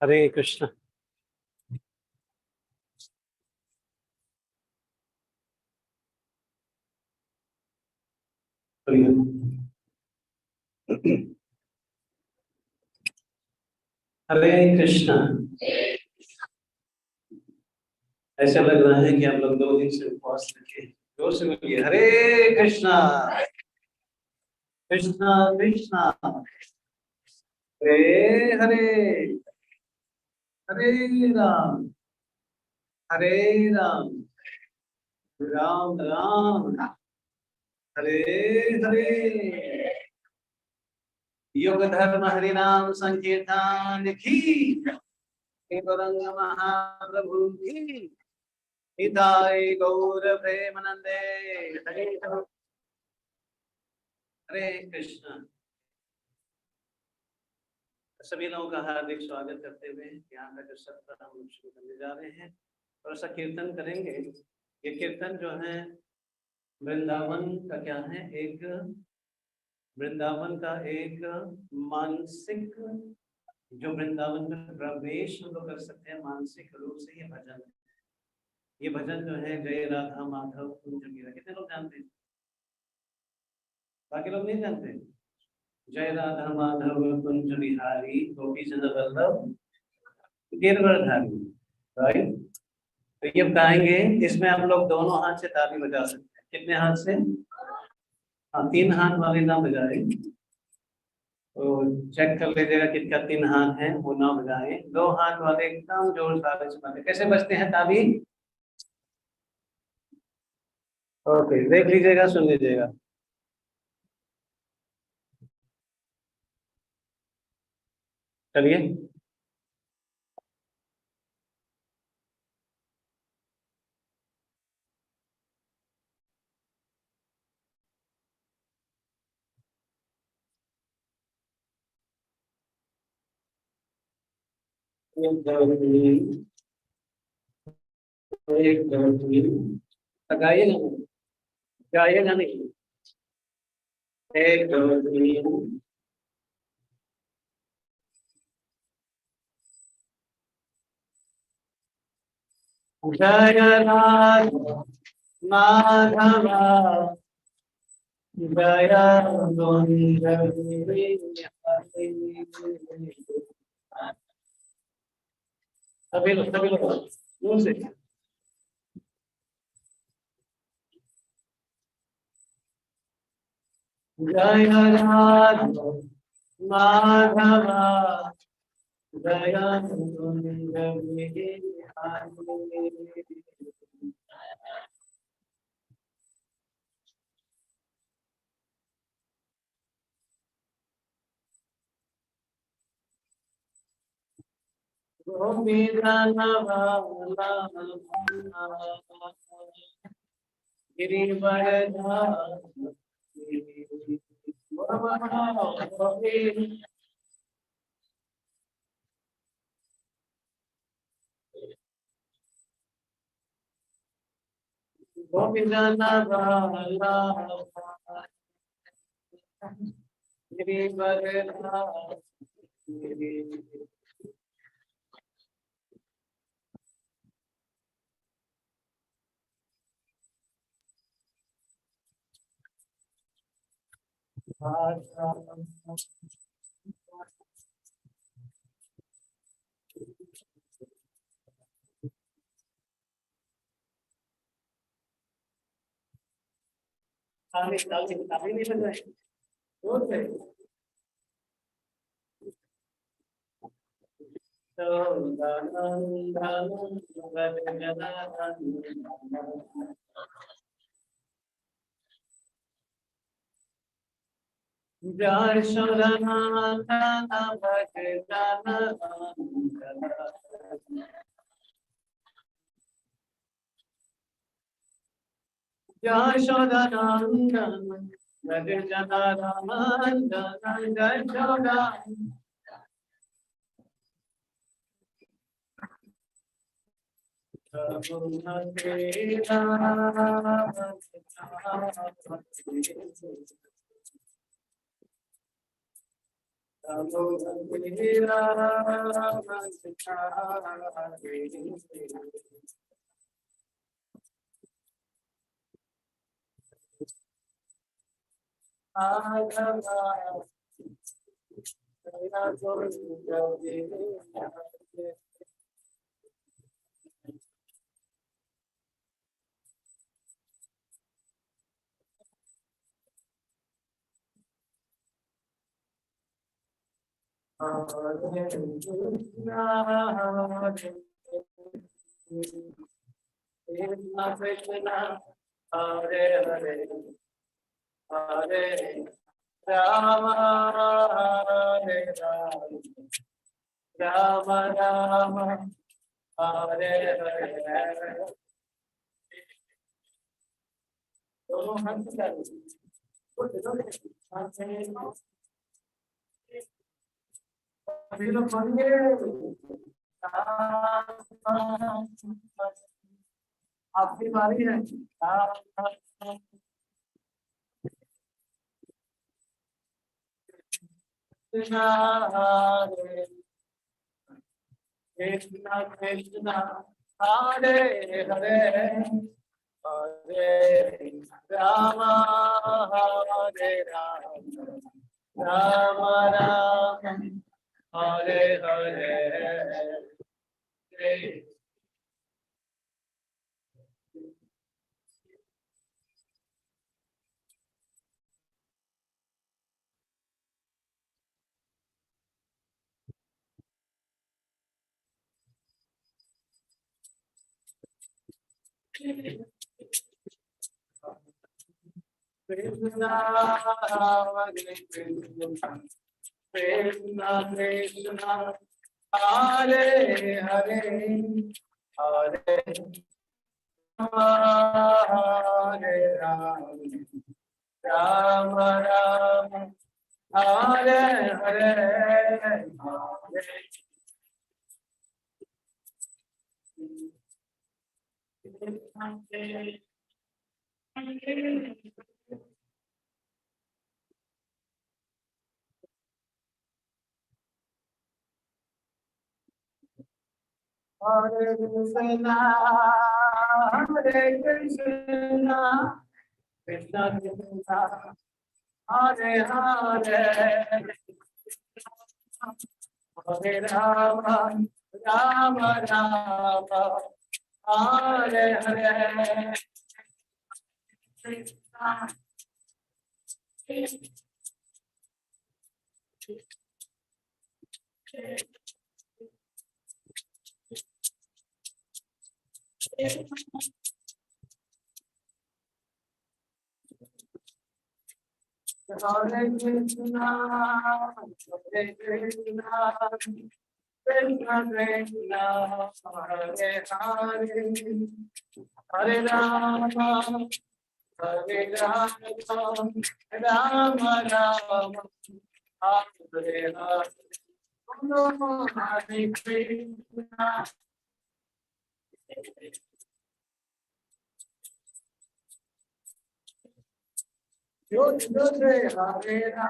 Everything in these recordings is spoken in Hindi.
हरे कृष्ण। हरे कृष्ण। ऐसा लग रहा है कि आप लोग 2 दिन से उपवास रखे। जोर से बोलिए हरे कृष्णा कृष्णा कृष्णा हरे हरे, हरे राम हरे राम, राम राम हरे हरे। योग धर्म हरि नाम संकीर्तन की, गौरंग महाप्रभु की, हिताय गौर प्रेमानंदे। हरे हरे कृष्ण। सभी लोगों का हार्दिक स्वागत करते हुए यहाँ का जो सत्र हम लोग शुरू करने जा रहे हैं, थोड़ा सा कीर्तन करेंगे। ये कीर्तन जो है वृंदावन का क्या है, एक वृंदावन का एक मानसिक, जो वृंदावन में प्रवेश हम लोग कर सकते हैं मानसिक रूप से। ये भजन, ये भजन जो है जय राधा माधव कुंज मीरा, कितने लोग जानते हैं? बाकी लोग नहीं जानते। जय राधा माधव कुंज बिहारी गोपी चंद वल्लभ गिरवरधारी, राइट। तो ये गाएंगे, इसमें हम लोग दोनों हाथ से ताली बजा सकते हैं। कितने हाथ से? हाँ, 3 हाथ वाले ना बजाए तो चेक कर लीजिएगा कितना 3 हाथ है, वो ना बजाए। 2 हाथ वाले एकदम जोर से बजाए। कैसे बजते हैं ताली? ओके, देख लीजिएगा, सुन लीजिएगा। चलिए। गाइएगा, गाइएगा नहीं। 1 2 3। जय राधा माधवा जय कुंज बिहारी। सभी लोग जोर से। जय राधा माधवा जय कुंज बिहारी। ताली नहीं बजाए जोर से। जय यशोदानंदन भज जनार्दन जय Yashoda. Hare Hare Hare Rama Hare Rama Rama Rama Hare Hare दोनों हाथ से अभी लोग पढ़ेंगे आपकी बारी है कृष्णा हरे कृष्णा कृष्णा हरे हरे हरे राम हरे Ram Ram Ram Hare Hare Krishna Hare Krishna Krishna Krishna Hare Hare Hare Hare Ram Ram Ram Hare Hare Hare Hare Krishna, Hare Krishna, Krishna Krishna, Hare Hare, Hare Rama, Rama Rama, Hare Hare. Krishna, Hare Krishna, Hare Krishna, Krishna Krishna, Hare Hare, Hare Rama, Hare Rama, Rama Rama, Hare Hare, Hare Krishna. Hare Rama.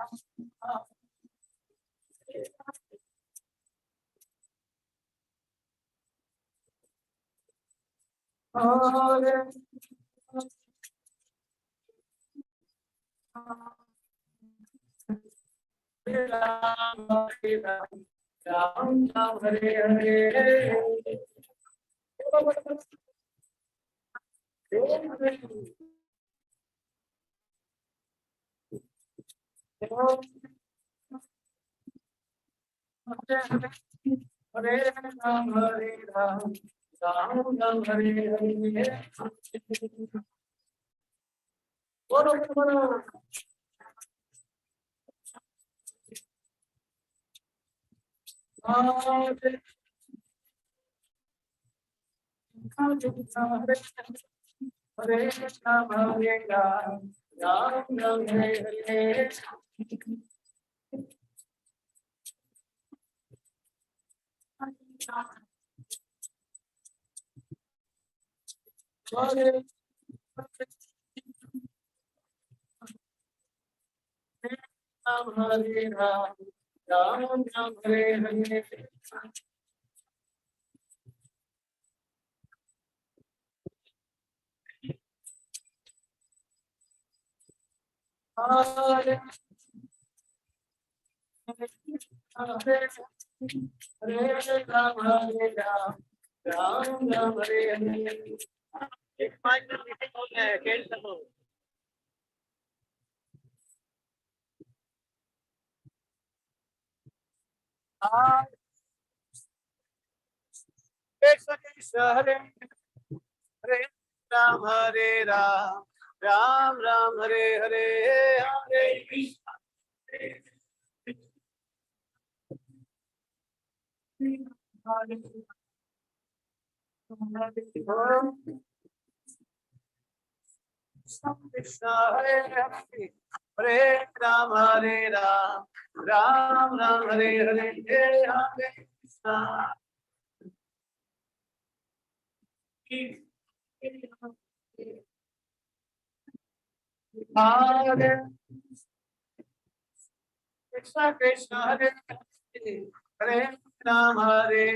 Hare Rama, Hare Rama, Hare Hare. Hare Ram, Hare Ram, Ram Ram, Hare Hare. Bolo bolo. Hare Hare Ram, Hare Ram, Ram Ram, Hare Hare. Hare Ram, Hare Ram, Ram Ram Hare Hare Hare Hare Ram हरे राम राम राम हरे हरे। एक 5 मिनट मीटिंग हो गया है, खेल चलो। हरे हरे राम हरे राम राम राम हरे हरे हरे कृष्ण कृष्ण हरे हरे हरे राम राम राम हरे हरे हरे कृष्ण हरे कृष्ण कृष्ण हरे हरे राम हरि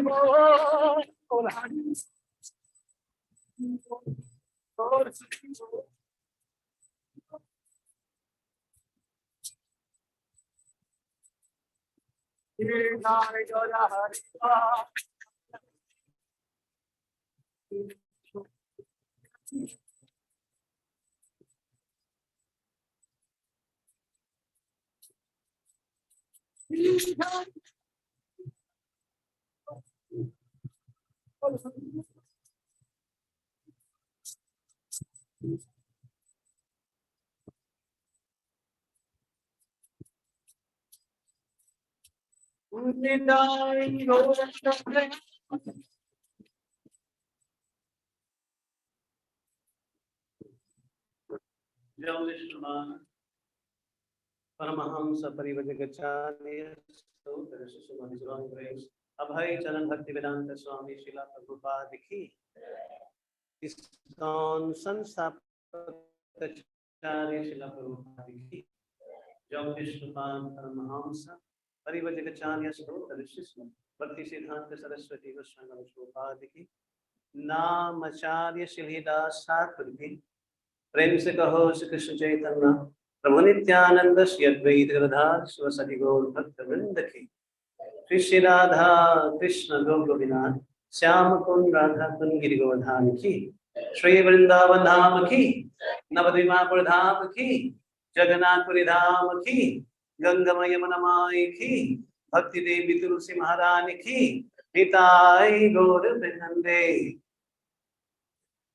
बोल हरि बोल जौ विष्णुमान परमहंस परिव्रजकाचार्य अभय चरण भक्ति वेदांत स्वामी शिला प्रभुपाद की इस्कॉन संस्थापकाचार्य शिला प्रभुपाद की जौ विष्णुपाद परमहंस परिव्रजकाचार्य भक्ति सिद्धांत सरस्वती गोस्वामी प्रभुपाद की नामाचार्य श्रीदास ठाकुर की प्रेम से कहो श्री कृष्ण चैतन्य प्रभु नित्यानंद श्री अद्वैत गदाधर शिवसति गौर भक्त वृंद की श्री श्री राधा कृष्ण गोविंद श्याम कुंड राधा कुंड गिरि गोवर्धन की श्री वृंदावन धाम की नवद्वीपापुर धाम की जगन्नाथपुरी धाम की गंगमय यमुना माई की भक्ति देवी तुलसी महारानी की हिताई गौर वृंदे।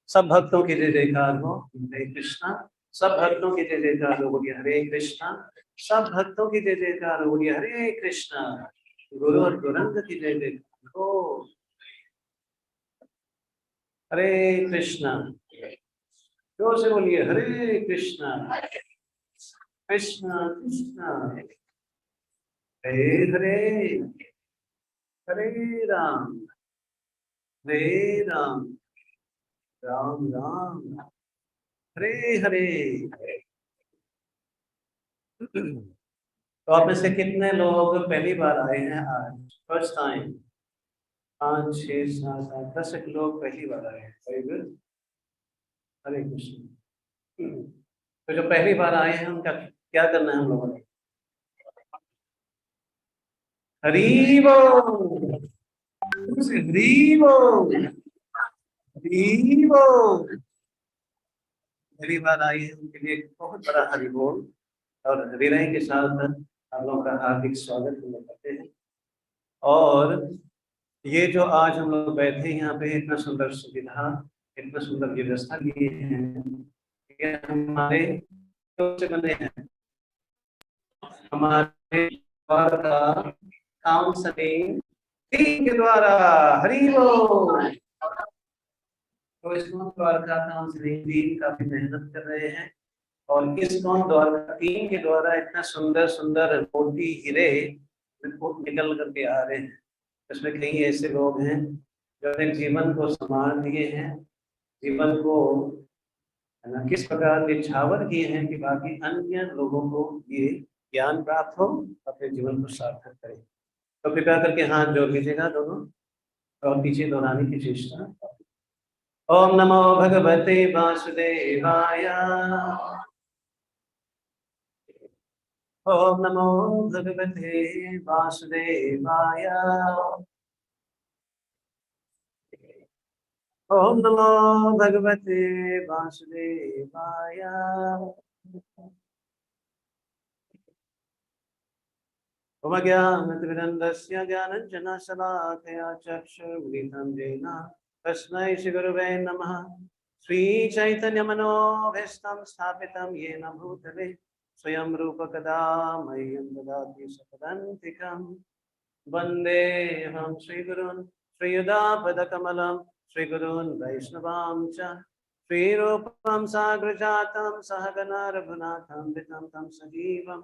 सब भक्तों की जय जयकार हो, हरे कृष्णा। सब भक्तों की जय जयकार हो, बोलिए हरे कृष्णा। सब भक्तों की जय जयकार हो, बोलिए हरे कृष्णा। गुरु और गुरंग की जय जयकार हो, हरे कृष्णा। जोर से बोलिए हरे कृष्णा कृष्णा कृष्णा हरे हरे, हरे राम राम राम हरे हरे। तो आप में से कितने लोग पहली बार आए हैं आज, फर्स्ट टाइम? 5 6 7 8 10 लोग पहली बार आए हैं। वेरी गुड, हरे कृष्ण। तो जो पहली बार आए हैं उनका क्या करना है हम लोगों ने? हरि बोल, हरि बोल, हरि बोल। पहली बार आई है उनके लिए बहुत बड़ा हरि बोल और हृदय के साथ आप लोगों का हार्दिक स्वागत हम लोग करते हैं। और ये जो आज हम लोग बैठे यहाँ पे, इतना सुंदर सुविधा, इतना सुंदर व्यवस्था किए हैं, ये हमारे से बने हैं, हमारे द्वारा काउंसलिंग टीम के द्वारा। हरि बोल। तो इस द्वारका काउंसलिंग टीम काफी मेहनत कर रहे हैं और इस द्वारका टीम के द्वारा इतना सुंदर सुंदर मोती हीरे निकल करके आ रहे हैं। इसमें कई ऐसे लोग हैं जो अपने जीवन को संभाल दिए हैं, जीवन को किस प्रकार निछावर किए हैं कि बाकी अन्य लोगों को ये ज्ञान प्राप्त हो, अपने जीवन को सार्थक करें। तो कृपया करके हाथ जोड़ लीजिएगा दोनों और पीछे दोहराने की चेष्टा। ओम नमो भगवते वासुदेवाय, ओम नमो भगवते वासुदेवाय, ओम नमो भगवते वासुदेवाय। ओम ज्ञानतिमिरन्दस्य ज्ञानञ्जनशलाकया चक्षुरुन्मिलितं येन तस्मै श्रीगुरवे नमः। श्रीचैतन्यमनोभीष्टं स्थापितं येन भूतले स्वयं रूपकदा मह्यं ददाति सपदान्तिकं। वन्देऽहं श्रीगुरून् श्रीयुतापदकमलं श्रीगुरून् वैष्णवां च श्रीरूपं साग्रजातं सहगना रघुनाथं वितं तं सजीवं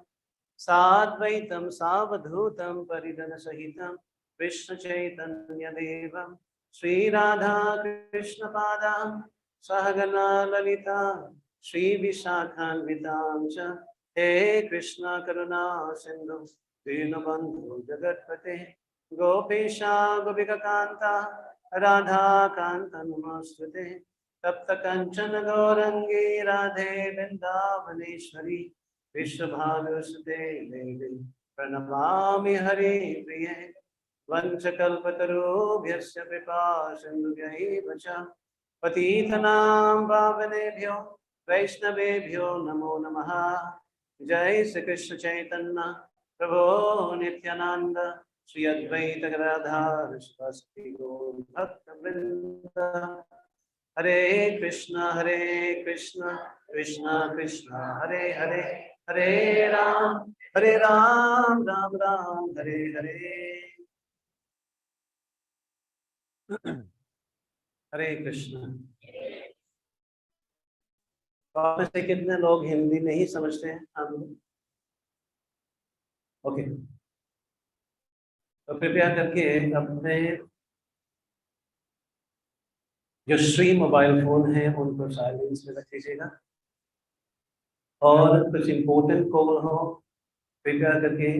साद्वैतं सावधूतं परिजनसहितं कृष्णचैतन्यदेवं श्रीराधा कृष्णपादां सहगना ललिता श्रीविशाखान्वितां च। हे कृष्ण करुणा सिन्धु दीनबन्धु जगत्पते गोपीशा गोपिकान्ता राधाकान्त नमोस्तुते। तप्त कंचन गौरंगी राधे वृंदावनेश्वरी विश्वभानुसुते देवी प्रणमामि हरि प्रिये। वंशकल्पतरुभ्यश्च कृपा सिन्धुभ्यैव च पतितनां पावनेभ्यो वैष्णवेभ्यो नमो नमः। जय श्री कृष्ण चैतन्य प्रभो नित्यानंद श्री अद्वैत गदाधर शिवासादि गौर भक्तवृंद। हरे कृष्ण कृष्ण कृष्ण हरे हरे, हरे राम राम राम हरे हरे। हरे कृष्ण। तो आप में से कितने लोग हिंदी नहीं समझते हैं? हम ओके, तो कृपया करके अपने जो श्री मोबाइल फोन है उनको साइलेंस में रख लीजिएगा, और कुछ इम्पोर्टेंट कॉल हो कृपया करके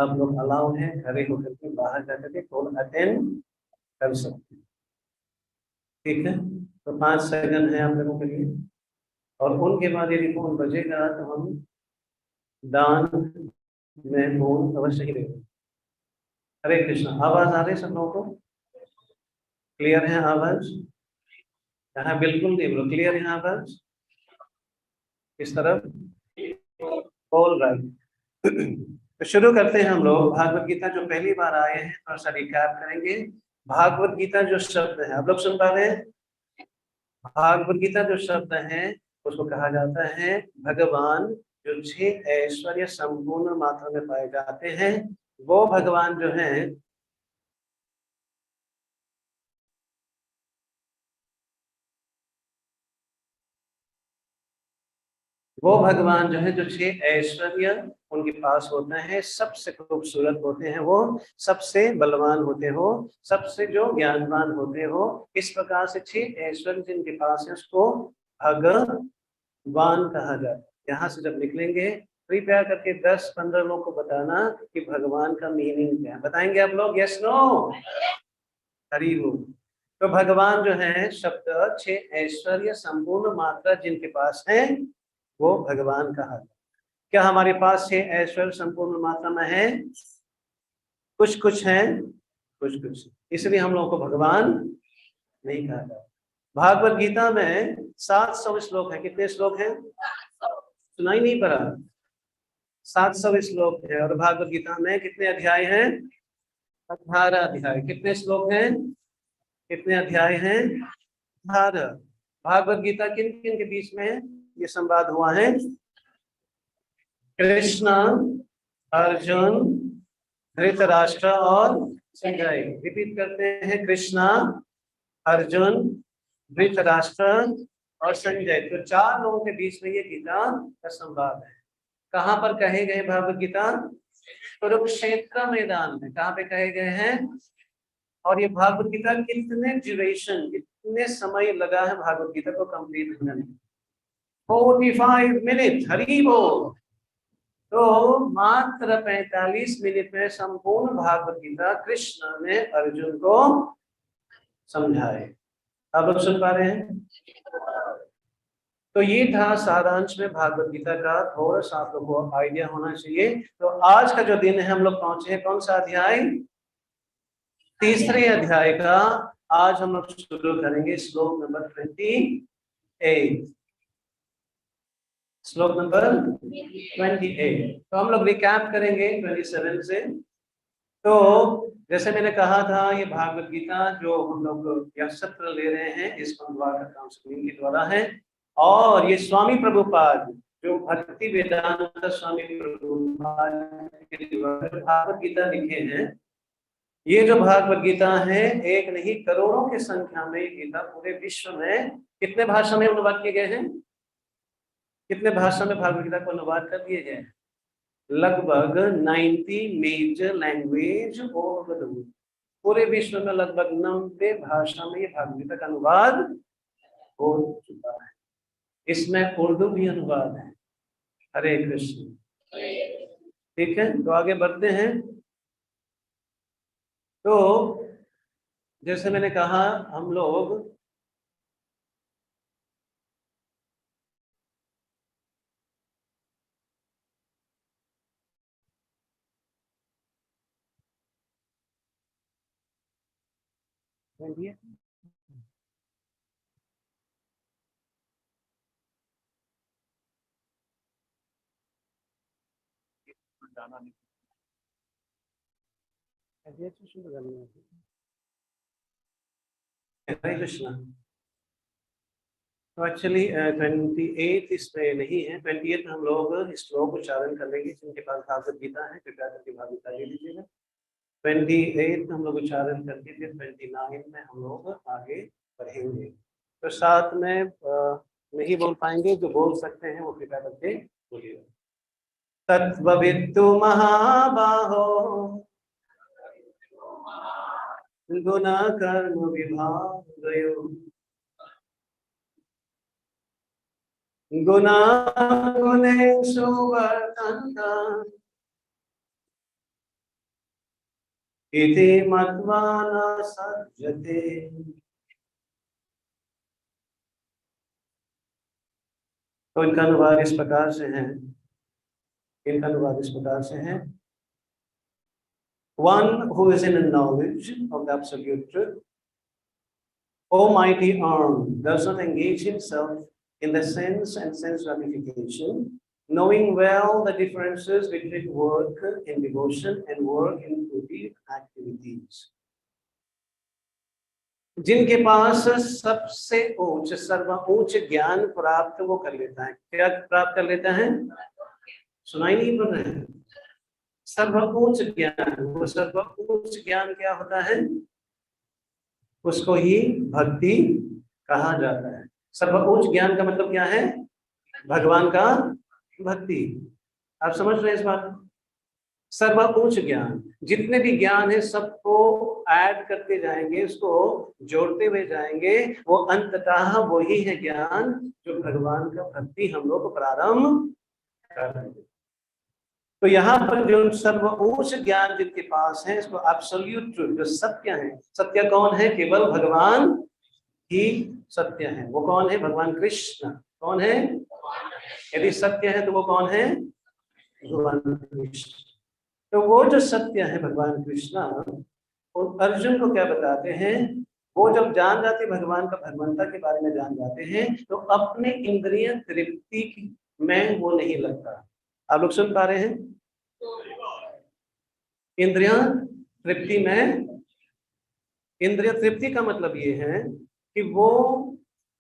आप लोग अलाउ है खड़े होकर के बाहर जाकर के कॉल अटेंड कर सकते हैं। ठीक है, तो 5 सेकंड है आप लोगों के लिए, और उनके बाद यदि फोन बजेगा तो हम दान में फोन अवश्य ही देंगे। हरे कृष्णा। आवाज आ रही है सब लोगों को? क्लियर है आवाज? यहाँ बिल्कुल नहीं बोलो, क्लियर है आवाज? इस तरफ ऑल राइट। तो शुरू करते हैं हम लोग। भागवत गीता जो पहली बार आए हैं थोड़ा सा रिकैप करेंगे। भागवत गीता जो शब्द है आप लोग सुन पा रहे हैं? भागवत गीता जो शब्द है उसको कहा जाता है भगवान, जो 6 ऐश्वर्य संपूर्ण मात्रा में पाए जाते हैं वो भगवान जो है वो भगवान जो है जो 6 ऐश्वर्य उनके पास होते हैं, सबसे खूबसूरत होते हैं, वो सबसे बलवान होते हो, सबसे जो ज्ञानवान होते हो, इस प्रकार से 6 ऐश्वर्य जिनके पास है उसको भगवान कहा जाता है। यहाँ से जब निकलेंगे कृपया करके 10-15 लोग को बताना कि भगवान का मीनिंग क्या है। बताएंगे आप लोग? Yes no? हरि बोल। तो भगवान जो है शब्द 6 ऐश्वर्य संपूर्ण मात्रा जिनके पास है वो भगवान कहा जाता है। क्या हमारे पास 6 ऐश्वर्य संपूर्ण मात्रा में है? कुछ कुछ है, कुछ कुछ, इसलिए हम लोगों को भगवान नहीं कहा जाता। भागवत गीता में 700 श्लोक है। कितने श्लोक हैं? सुनाई नहीं पड़ा? 700 श्लोक है। और भागवत गीता में कितने अध्याय हैं? 18 अध्याय। कितने श्लोक हैं? कितने अध्याय हैं? 18। भागवत गीता किन किन के बीच में ये संवाद हुआ है? कृष्ण, अर्जुन, धृतराष्ट्र और संजय। रिपीट करते हैं, कृष्णा, अर्जुन, धृतराष्ट्र और संजय। तो 4 लोगों के बीच में ये गीता का संवाद है। कहाँ पर कहे गए भागवत गीता? कुरुक्षेत्र मैदान में। कहाँ पे कहे गए हैं? और ये भागवत गीता कितने ड्यूरेशन, कितने समय लगा है भागवत गीता को कंप्लीट होने में? 45 मिनट। हरि बोल। तो मात्र 45 मिनट में संपूर्ण भागवत गीता कृष्ण ने अर्जुन को समझाए। आप लोग सुन पा रहे हैं? तो ये था सारांश में भागवत गीता का। थोड़ा सा आप लोगों को आइडिया होना चाहिए। तो आज का जो दिन है हम लोग पहुंचे हैं कौन सा अध्याय? तीसरे अध्याय का। आज हम लोग शुरू करेंगे श्लोक नंबर 28। श्लोक नंबर 28। तो हम लोग रिकैप करेंगे 27 से। तो जैसे मैंने कहा था ये भागवत गीता जो हम लोग यह सत्र ले रहे हैं इस पंद्रह काउंसलिंग के द्वारा है, और ये स्वामी प्रभुपाद जो भक्ति वेदांत स्वामी प्रभुपाद के द्वारा भागवत गीता लिखे हैं। ये जो भागवत गीता है एक नहीं करोड़ों की संख्या में गीता पूरे विश्व में कितने भाषा में अनुवाद किए गए हैं? कितने भाषा में भागवत गीता को अनुवाद कर दिए गए? लगभग 90 major language over the world. पूरे विश्व में लगभग 90 भाषा में ये भागवत गीता का अनुवाद हो चुका है। इसमें उर्दू भी अनुवाद है। हरे कृष्ण। ठीक है, तो आगे बढ़ते हैं। तो जैसे मैंने कहा हम लोग हरे कृष्ण। तो एक्चुअली 28 इस पे नहीं है। 28 हम लोग श्लोक उच्चारण कर लेंगे जिनके पास भागवत गीता है कृपया करके भागवत गीता ले लीजिएगा। 28 हम लोग उच्चारण करके फिर 29 में हम लोग आगे बढ़ेंगे। तो साथ में नहीं बोल पाएंगे, जो बोल सकते हैं वो कृपया करके बोलिएगा। तत्त्ववित्तु महाबाहो गुण कर्म विभागयोः गुणा गुणेषु वर्तन्त इति मत्वा न सज्जते। तो इनका अनुवाद इस प्रकार से है, इनका अनुवाद इस प्रकार से है। One who is in knowledge of the absolute truth, Almighty arm, does not engage himself in the sense and sense gratification, knowing well the differences between work in devotion and work in fruitive activities. जिनके पास सबसे उच्च सर्वोच्च ज्ञान प्राप्त वो कर लेता है। क्या प्राप्त कर लेता है? सुनाई नहीं पड़ रहा है? सर्वोच्च ज्ञान। वो सर्वोच्च ज्ञान क्या होता है? उसको ही भक्ति कहा जाता है। सर्वोच्च ज्ञान का मतलब क्या है? भगवान का भक्ति। आप समझ रहे हैं इस बात को? सर्वोच्च ज्ञान, जितने भी ज्ञान है सबको ऐड करते जाएंगे, उसको जोड़ते हुए जाएंगे, वो अंततः वही है ज्ञान जो भगवान का भक्ति हम लोग को प्रारंभ कर रहे हैं। तो यहाँ पर जो सर्वोच्च ज्ञान जिनके पास है, इसको एब्सोल्यूट ट्रूथ, जो सत्य है। सत्य कौन है? केवल भगवान ही सत्य है। वो कौन है? भगवान कृष्ण। कौन है? यदि सत्य है तो वो कौन है? भगवान कृष्ण। तो वो जो सत्य है भगवान कृष्ण, और अर्जुन को क्या बताते हैं? वो जब जान जाते भगवान का भगवंता के बारे में जान जाते हैं, तो अपने इंद्रिय तृप्ति में वो नहीं लगता। आप लोग सुन पा रहे हैं? इंद्रिय तृप्ति में, इंद्रिय तृप्ति का मतलब ये है कि वो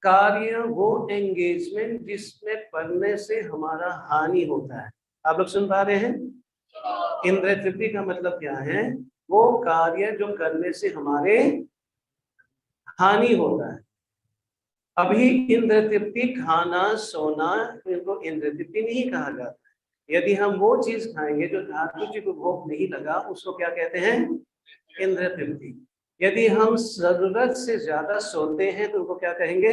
कार्य, वो एंगेजमेंट जिसमें पढ़ने से हमारा हानि होता है। आप लोग सुन पा रहे हैं? इंद्रिय तृप्ति का मतलब क्या है? वो कार्य जो करने से हमारे हानि होता है। अभी इंद्रिय तृप्ति खाना सोना, इनको इंद्रिय तृप्ति नहीं कहा जाता। यदि हम वो चीज खाएंगे जो धातु जी को भोग नहीं लगा, उसको क्या कहते हैं? इंद्रिय तृप्ति। यदि हम जरूरत से ज्यादा सोते हैं तो उनको क्या कहेंगे?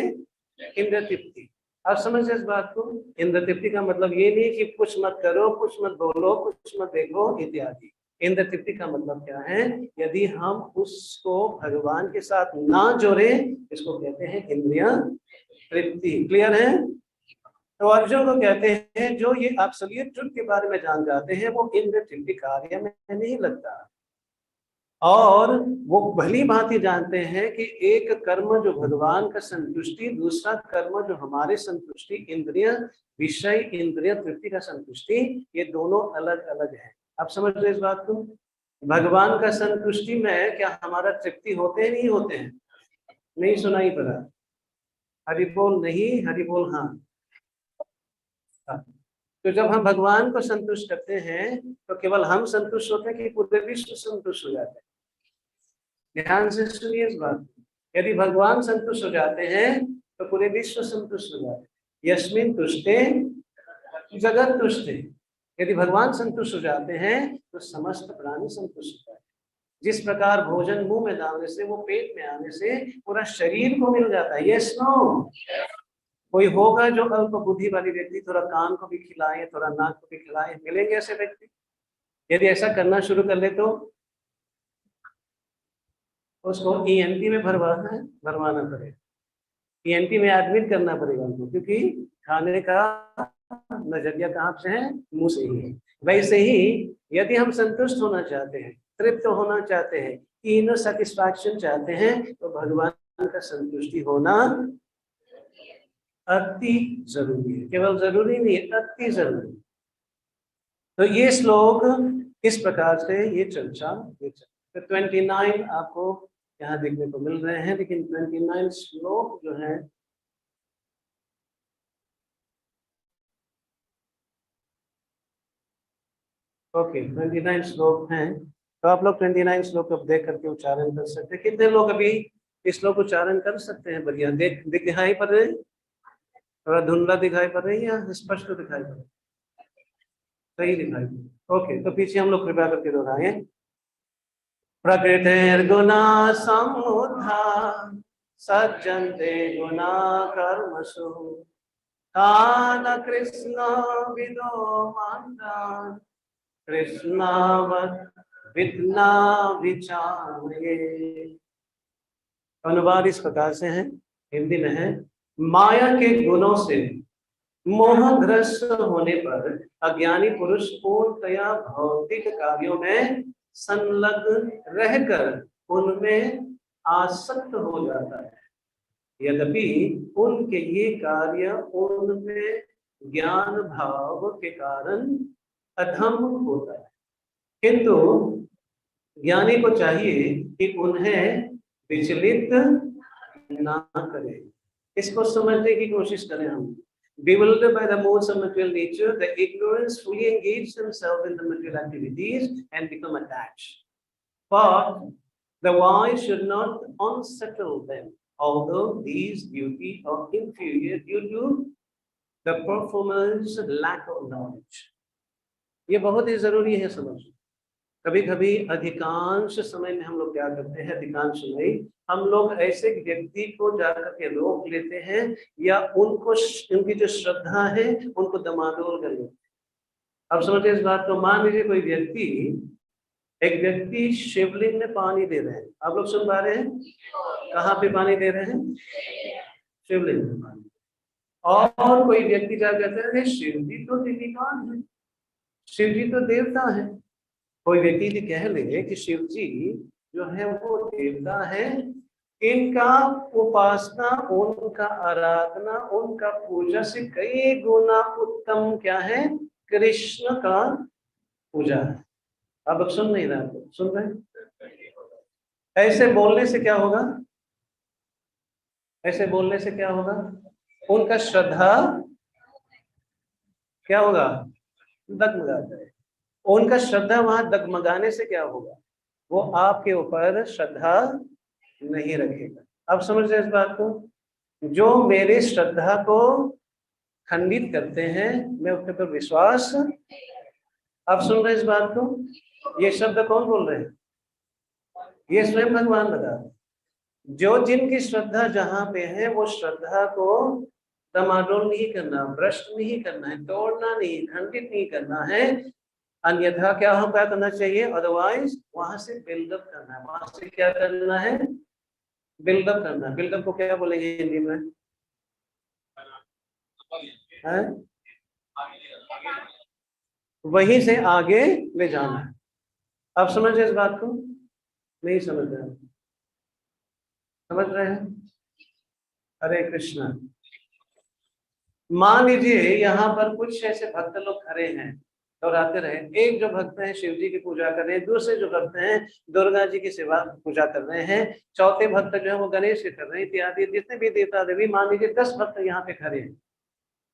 इंद्रिय तृप्ति। आप समझ इस बात को? इंद्रिय तृप्ति का मतलब ये नहीं कि कुछ मत करो, कुछ मत बोलो, कुछ मत देखो इत्यादि। इंद्रिय तृप्ति का मतलब क्या है? यदि हम उसको भगवान के साथ ना जोड़े, इसको कहते हैं इंद्रिय तृप्ति। क्लियर है? तो अर्जुन को कहते हैं जो ये एब्सोल्यूट ट्रुथ के बारे में जान जाते हैं, वो इंद्रिय तृप्ति कार्य में नहीं लगता। और वो भली भांति जानते हैं कि एक कर्म जो भगवान का संतुष्टि, दूसरा कर्म जो हमारे संतुष्टि, इंद्रिय विषय इंद्रिय तृप्ति का संतुष्टि, ये दोनों अलग अलग है। आप समझ रहे इस बात को? भगवान का संतुष्टि में क्या हमारा तृप्ति होते हैं? नहीं होते हैं? नहीं सुनाई पड़ा? हरि बोल नहीं, हरि बोल हाँ। तो जब हम भगवान को संतुष्ट करते हैं तो केवल हम संतुष्ट होते हैं कि पूरे विश्व संतुष्ट हो जाते हैं? ध्यान से सुनिए इस बात। यदि भगवान संतुष्ट हो जाते हैं तो पूरे विश्व संतुष्ट हो जाते हैं। यस्मिन तुष्टे जगत तुष्टे। यदि भगवान संतुष्ट हो जाते हैं तो समस्त प्राणी संतुष्ट हो जाते हैं। जिस प्रकार भोजन मुंह में डालने से, वो पेट में आने से पूरा शरीर को मिल जाता है। Yes no? कोई होगा जो अल्प बुद्धि वाली व्यक्ति थोड़ा कान को भी खिलाए, थोड़ा नाक को भी खिलाए? मिलेंगे ऐसे व्यक्ति? यदि ऐसा करना शुरू कर ले तो उसको ईएनटी में भरवाना पड़ेगा। ईएनटी में एडमिट करना पड़ेगा उनको, क्योंकि खाने का नजरिया कहाँ से है? मुंह से ही है। वैसे ही यदि हम संतुष्ट होना चाहते हैं, तृप्त होना चाहते हैं, इनर सेटिस्फैक्शन चाहते हैं, तो भगवान का संतुष्टि होना अति जरूरी है। केवल जरूरी नहीं, अति जरूरी। तो ये श्लोक इस प्रकार से ये चर्चा, तो 29 आपको यहाँ देखने को मिल रहे हैं, लेकिन 29 श्लोक जो है ओके 29 श्लोक हैं। तो आप लोग 29 श्लोक अब देख करके उच्चारण कर सकते हैं। कितने लोग अभी इस श्लोक उच्चारण कर सकते हैं? बढ़िया, दिखाई पड़ रहे? थोड़ा धुंधला दिखाई पड़ रही है या स्पष्ट दिखाई पड़ रही है? सही दिखाई पड़। ओके, तो पीछे हम लोग कृपया करके दोहराएं। प्रकृतिर्गुणा समुद्धा सज्जन्ते गुणा कर्मसु कान कृष्ण विदो मंदान कृष्णावत विद्ना विचारे। अनुवाद इस प्रकार से है, हिंदी में है। माया के गुणों से मोहग्रस्त होने पर अज्ञानी पुरुष पूर्णतया भौतिक कार्यों में संलग्न रहकर उनमें आसक्त हो जाता है। यद्यपि उनके ये कार्य उनमें ज्ञान भाव के कारण अधम होता है, किंतु ज्ञानी को चाहिए कि उन्हें विचलित ना करें। इसको समझने की कोशिश करें हम। Bewildered by the modes of material nature, the ignorance fully engage themselves in the material activities and become attached. But the wise should not unsettle them, although these duties are inferior due to the performer's lack of knowledge. ये बहुत ही जरूरी है समझना। कभी कभी अधिकांश समय में हम लोग क्या करते हैं, अधिकांश समय हम लोग ऐसे व्यक्ति को जाकर के रोक लेते हैं या उनको उनकी जो श्रद्धा है उनको दमादोल कर लेते हैं। अब समझिए इस बात को। मान लीजिए कोई व्यक्ति, एक व्यक्ति शिवलिंग में पानी दे रहे हैं, आप लोग सुन पा रहे हैं? कहाँ पे पानी दे रहे हैं? शिवलिंग में पानी। और कोई व्यक्ति क्या कहते हैं, शिव जी तो निर्विकार है, शिव जी तो देवता है। कोई व्यक्ति भी कह ले कि शिव जी जो है वो देवता है, इनका उपासना, उनका आराधना, उनका पूजा से कई गुना उत्तम क्या है, कृष्ण का पूजा है। आप सुन नहीं रहे? सुन रहे? ऐसे बोलने से क्या होगा? ऐसे बोलने से क्या होगा? उनका श्रद्धा क्या होगा? डगमगा जाए। उनका श्रद्धा वहां डगमगाने से क्या होगा? वो आपके ऊपर श्रद्धा नहीं रखेगा। अब समझ रहे इस बात को? जो मेरी श्रद्धा को खंडित करते हैं, मैं उसके ऊपर विश्वास। आप सुन रहे इस बात को? ये शब्द कौन बोल रहे हैं? ये स्वयं भगवान बता रहे। जो जिनकी श्रद्धा जहां पे है, वो श्रद्धा को दमाडोल नहीं करना, भ्रष्ट नहीं करना है, तोड़ना नहीं, खंडित नहीं करना है। अन्यथा क्या हम क्या करना चाहिए? अदरवाइज वहां से बिल्डअप करना है। वहां से क्या करना है? बिल्डअप करना है। बिल्डअप को क्या बोलेंगे हिंदी में? है? वहीं से आगे ले जाना है। आप समझ रहे इस बात को? नहीं समझ रहे? समझ रहे हैं? हरे कृष्णा। मान लीजिए यहाँ पर कुछ ऐसे भक्त लोग खड़े हैं और आते रहे। एक जो भक्त हैं शिव जी की पूजा कर रहे हैं, दूसरे जो भक्त हैं दुर्गा जी की सेवा पूजा कर रहे हैं, चौथे भक्त जो है वो गणेश की कर रहे हैं, इत्यादि जितने भी देवता देवी। मान लीजिए 10 भक्त यहाँ पे खड़े हैं।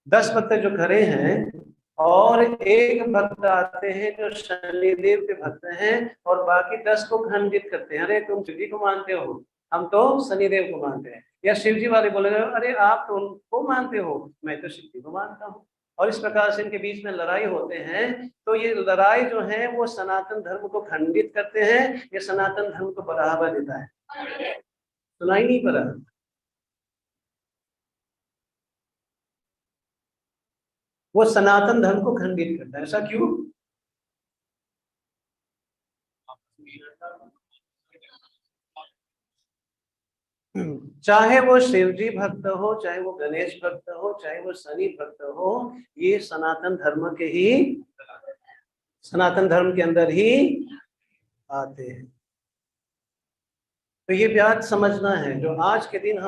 10 भक्त जो खड़े हैं और एक भक्त आते हैं जो शनिदेव के भक्त हैं और बाकी 10 को खंडित करते हैं। अरे तुम शिव जी को मानते हो, हम तो शनिदेव को मानते हैं। या शिव जी वाले बोले अरे आप तो उनको मानते हो, मैं तो शिव जी को मानता हूँ। और इस प्रकार से इनके बीच में लड़ाई होते हैं। तो ये लड़ाई जो है वो सनातन धर्म को खंडित करते हैं, ये सनातन धर्म को बढ़ावा देता है। सुनाई नहीं पड़ा? वो सनातन धर्म को खंडित करता है। ऐसा क्यों? चाहे वो शिवजी भक्त हो, चाहे वो गणेश भक्त हो, चाहे वो शनि भक्त हो, ये सनातन धर्म के ही, सनातन धर्म के अंदर ही आते हैं। तो ये बात समझना है। जो आज के दिन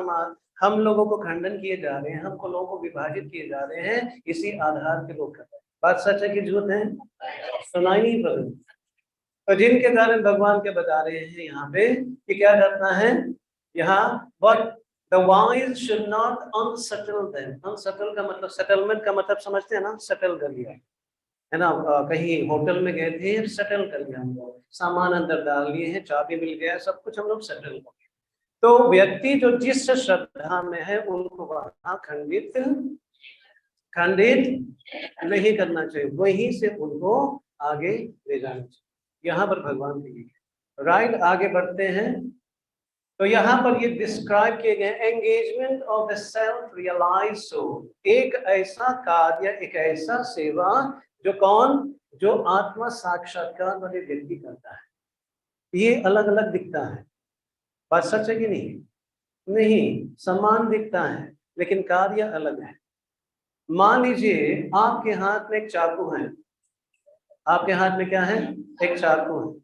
हम लोगों को खंडन किए जा रहे हैं, हमको लोगों को विभाजित किए जा रहे हैं, इसी आधार के लोग कर रहे हैं। बात सच है कि झूठ है? सुनाई नहीं पड़ रही? तो जिनके कारण भगवान के बता रहे हैं यहाँ पे कि क्या करना है यहाँ, what the wise should not unsettle them। unsettle का मतलब, सेटलमेंट का मतलब समझते हैं ना? सेटल कर लिया है ना? कहीं होटल में गए थे, सेटल कर लिया, हम लोग सामान अंदर डाल लिए हैं, चाबी मिल गया, सब कुछ हम लोग सेटल कर लिया। तो व्यक्ति जो जिस श्रद्धा में है उनको वहां खंडित खंडित नहीं करना चाहिए, वहीं से उनको आगे ले जाना चाहिए। यहाँ पर भगवान की राइट, आगे बढ़ते हैं। तो यहाँ पर ये डिस्क्राइब किए गए engagement of the self realise soul, एक ऐसा कार्य, एक ऐसा सेवा जो कौन, जो आत्मा साक्षात्कार वाले व्यक्ति करता है। ये अलग अलग दिखता है, बात सच है कि नहीं? नहीं, समान दिखता है लेकिन कार्य अलग है। मान लीजिए आपके हाथ में एक चाकू है, आपके हाथ में क्या है, एक चाकू है,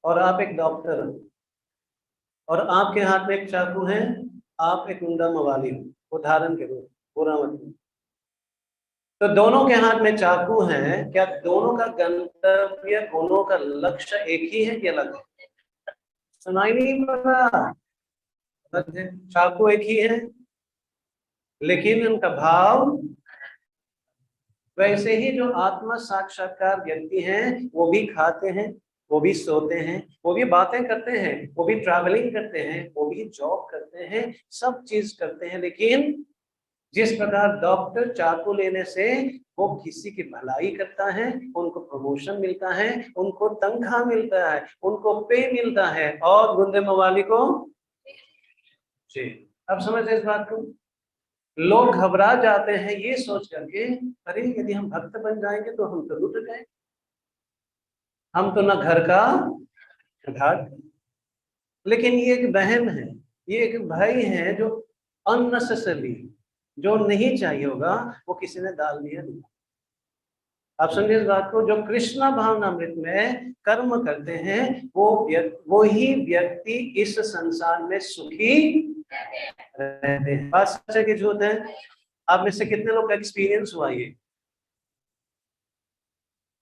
और आप एक डॉक्टर हो, और आपके हाथ में एक चाकू है, आप एक गुंडा मवाली हो, उदाहरण के रूप, पूरा मतलब। तो दोनों के हाथ में चाकू है, क्या दोनों का गंतव्य, दोनों का लक्ष्य एक ही है कि अलग है? सुनाई नहीं पड़ा? चाकू एक ही है लेकिन उनका भाव। वैसे ही जो आत्मा साक्षात्कार व्यक्ति हैं, वो भी खाते हैं, वो भी सोते हैं, वो भी बातें करते हैं, वो भी ट्रैवलिंग करते हैं, वो भी जॉब करते हैं, सब चीज करते हैं। लेकिन जिस प्रकार डॉक्टर चाकू लेने से वो किसी की भलाई करता है, उनको प्रमोशन मिलता है, उनको तनख्वाह मिलता है, उनको पे मिलता है, और गुंडे मवाली को जी। अब समझते इस बात को? लोग घबरा जाते हैं ये सोच करके, अरे यदि हम भक्त बन जाएंगे तो हम तो लुट गए, हम तो ना घर का घाट। लेकिन ये एक बहन है, ये एक भाई है जो अननेसेसरी, जो नहीं चाहिए होगा, वो किसी ने डाल दिया नहीं। आप समझे इस बात को? जो कृष्णा भावनामृत में कर्म करते हैं, वो ही व्यक्ति इस संसार में सुखी रहते हैं। बात सच है कि झूठ है? आप में से कितने लोग का एक्सपीरियंस हुआ ये?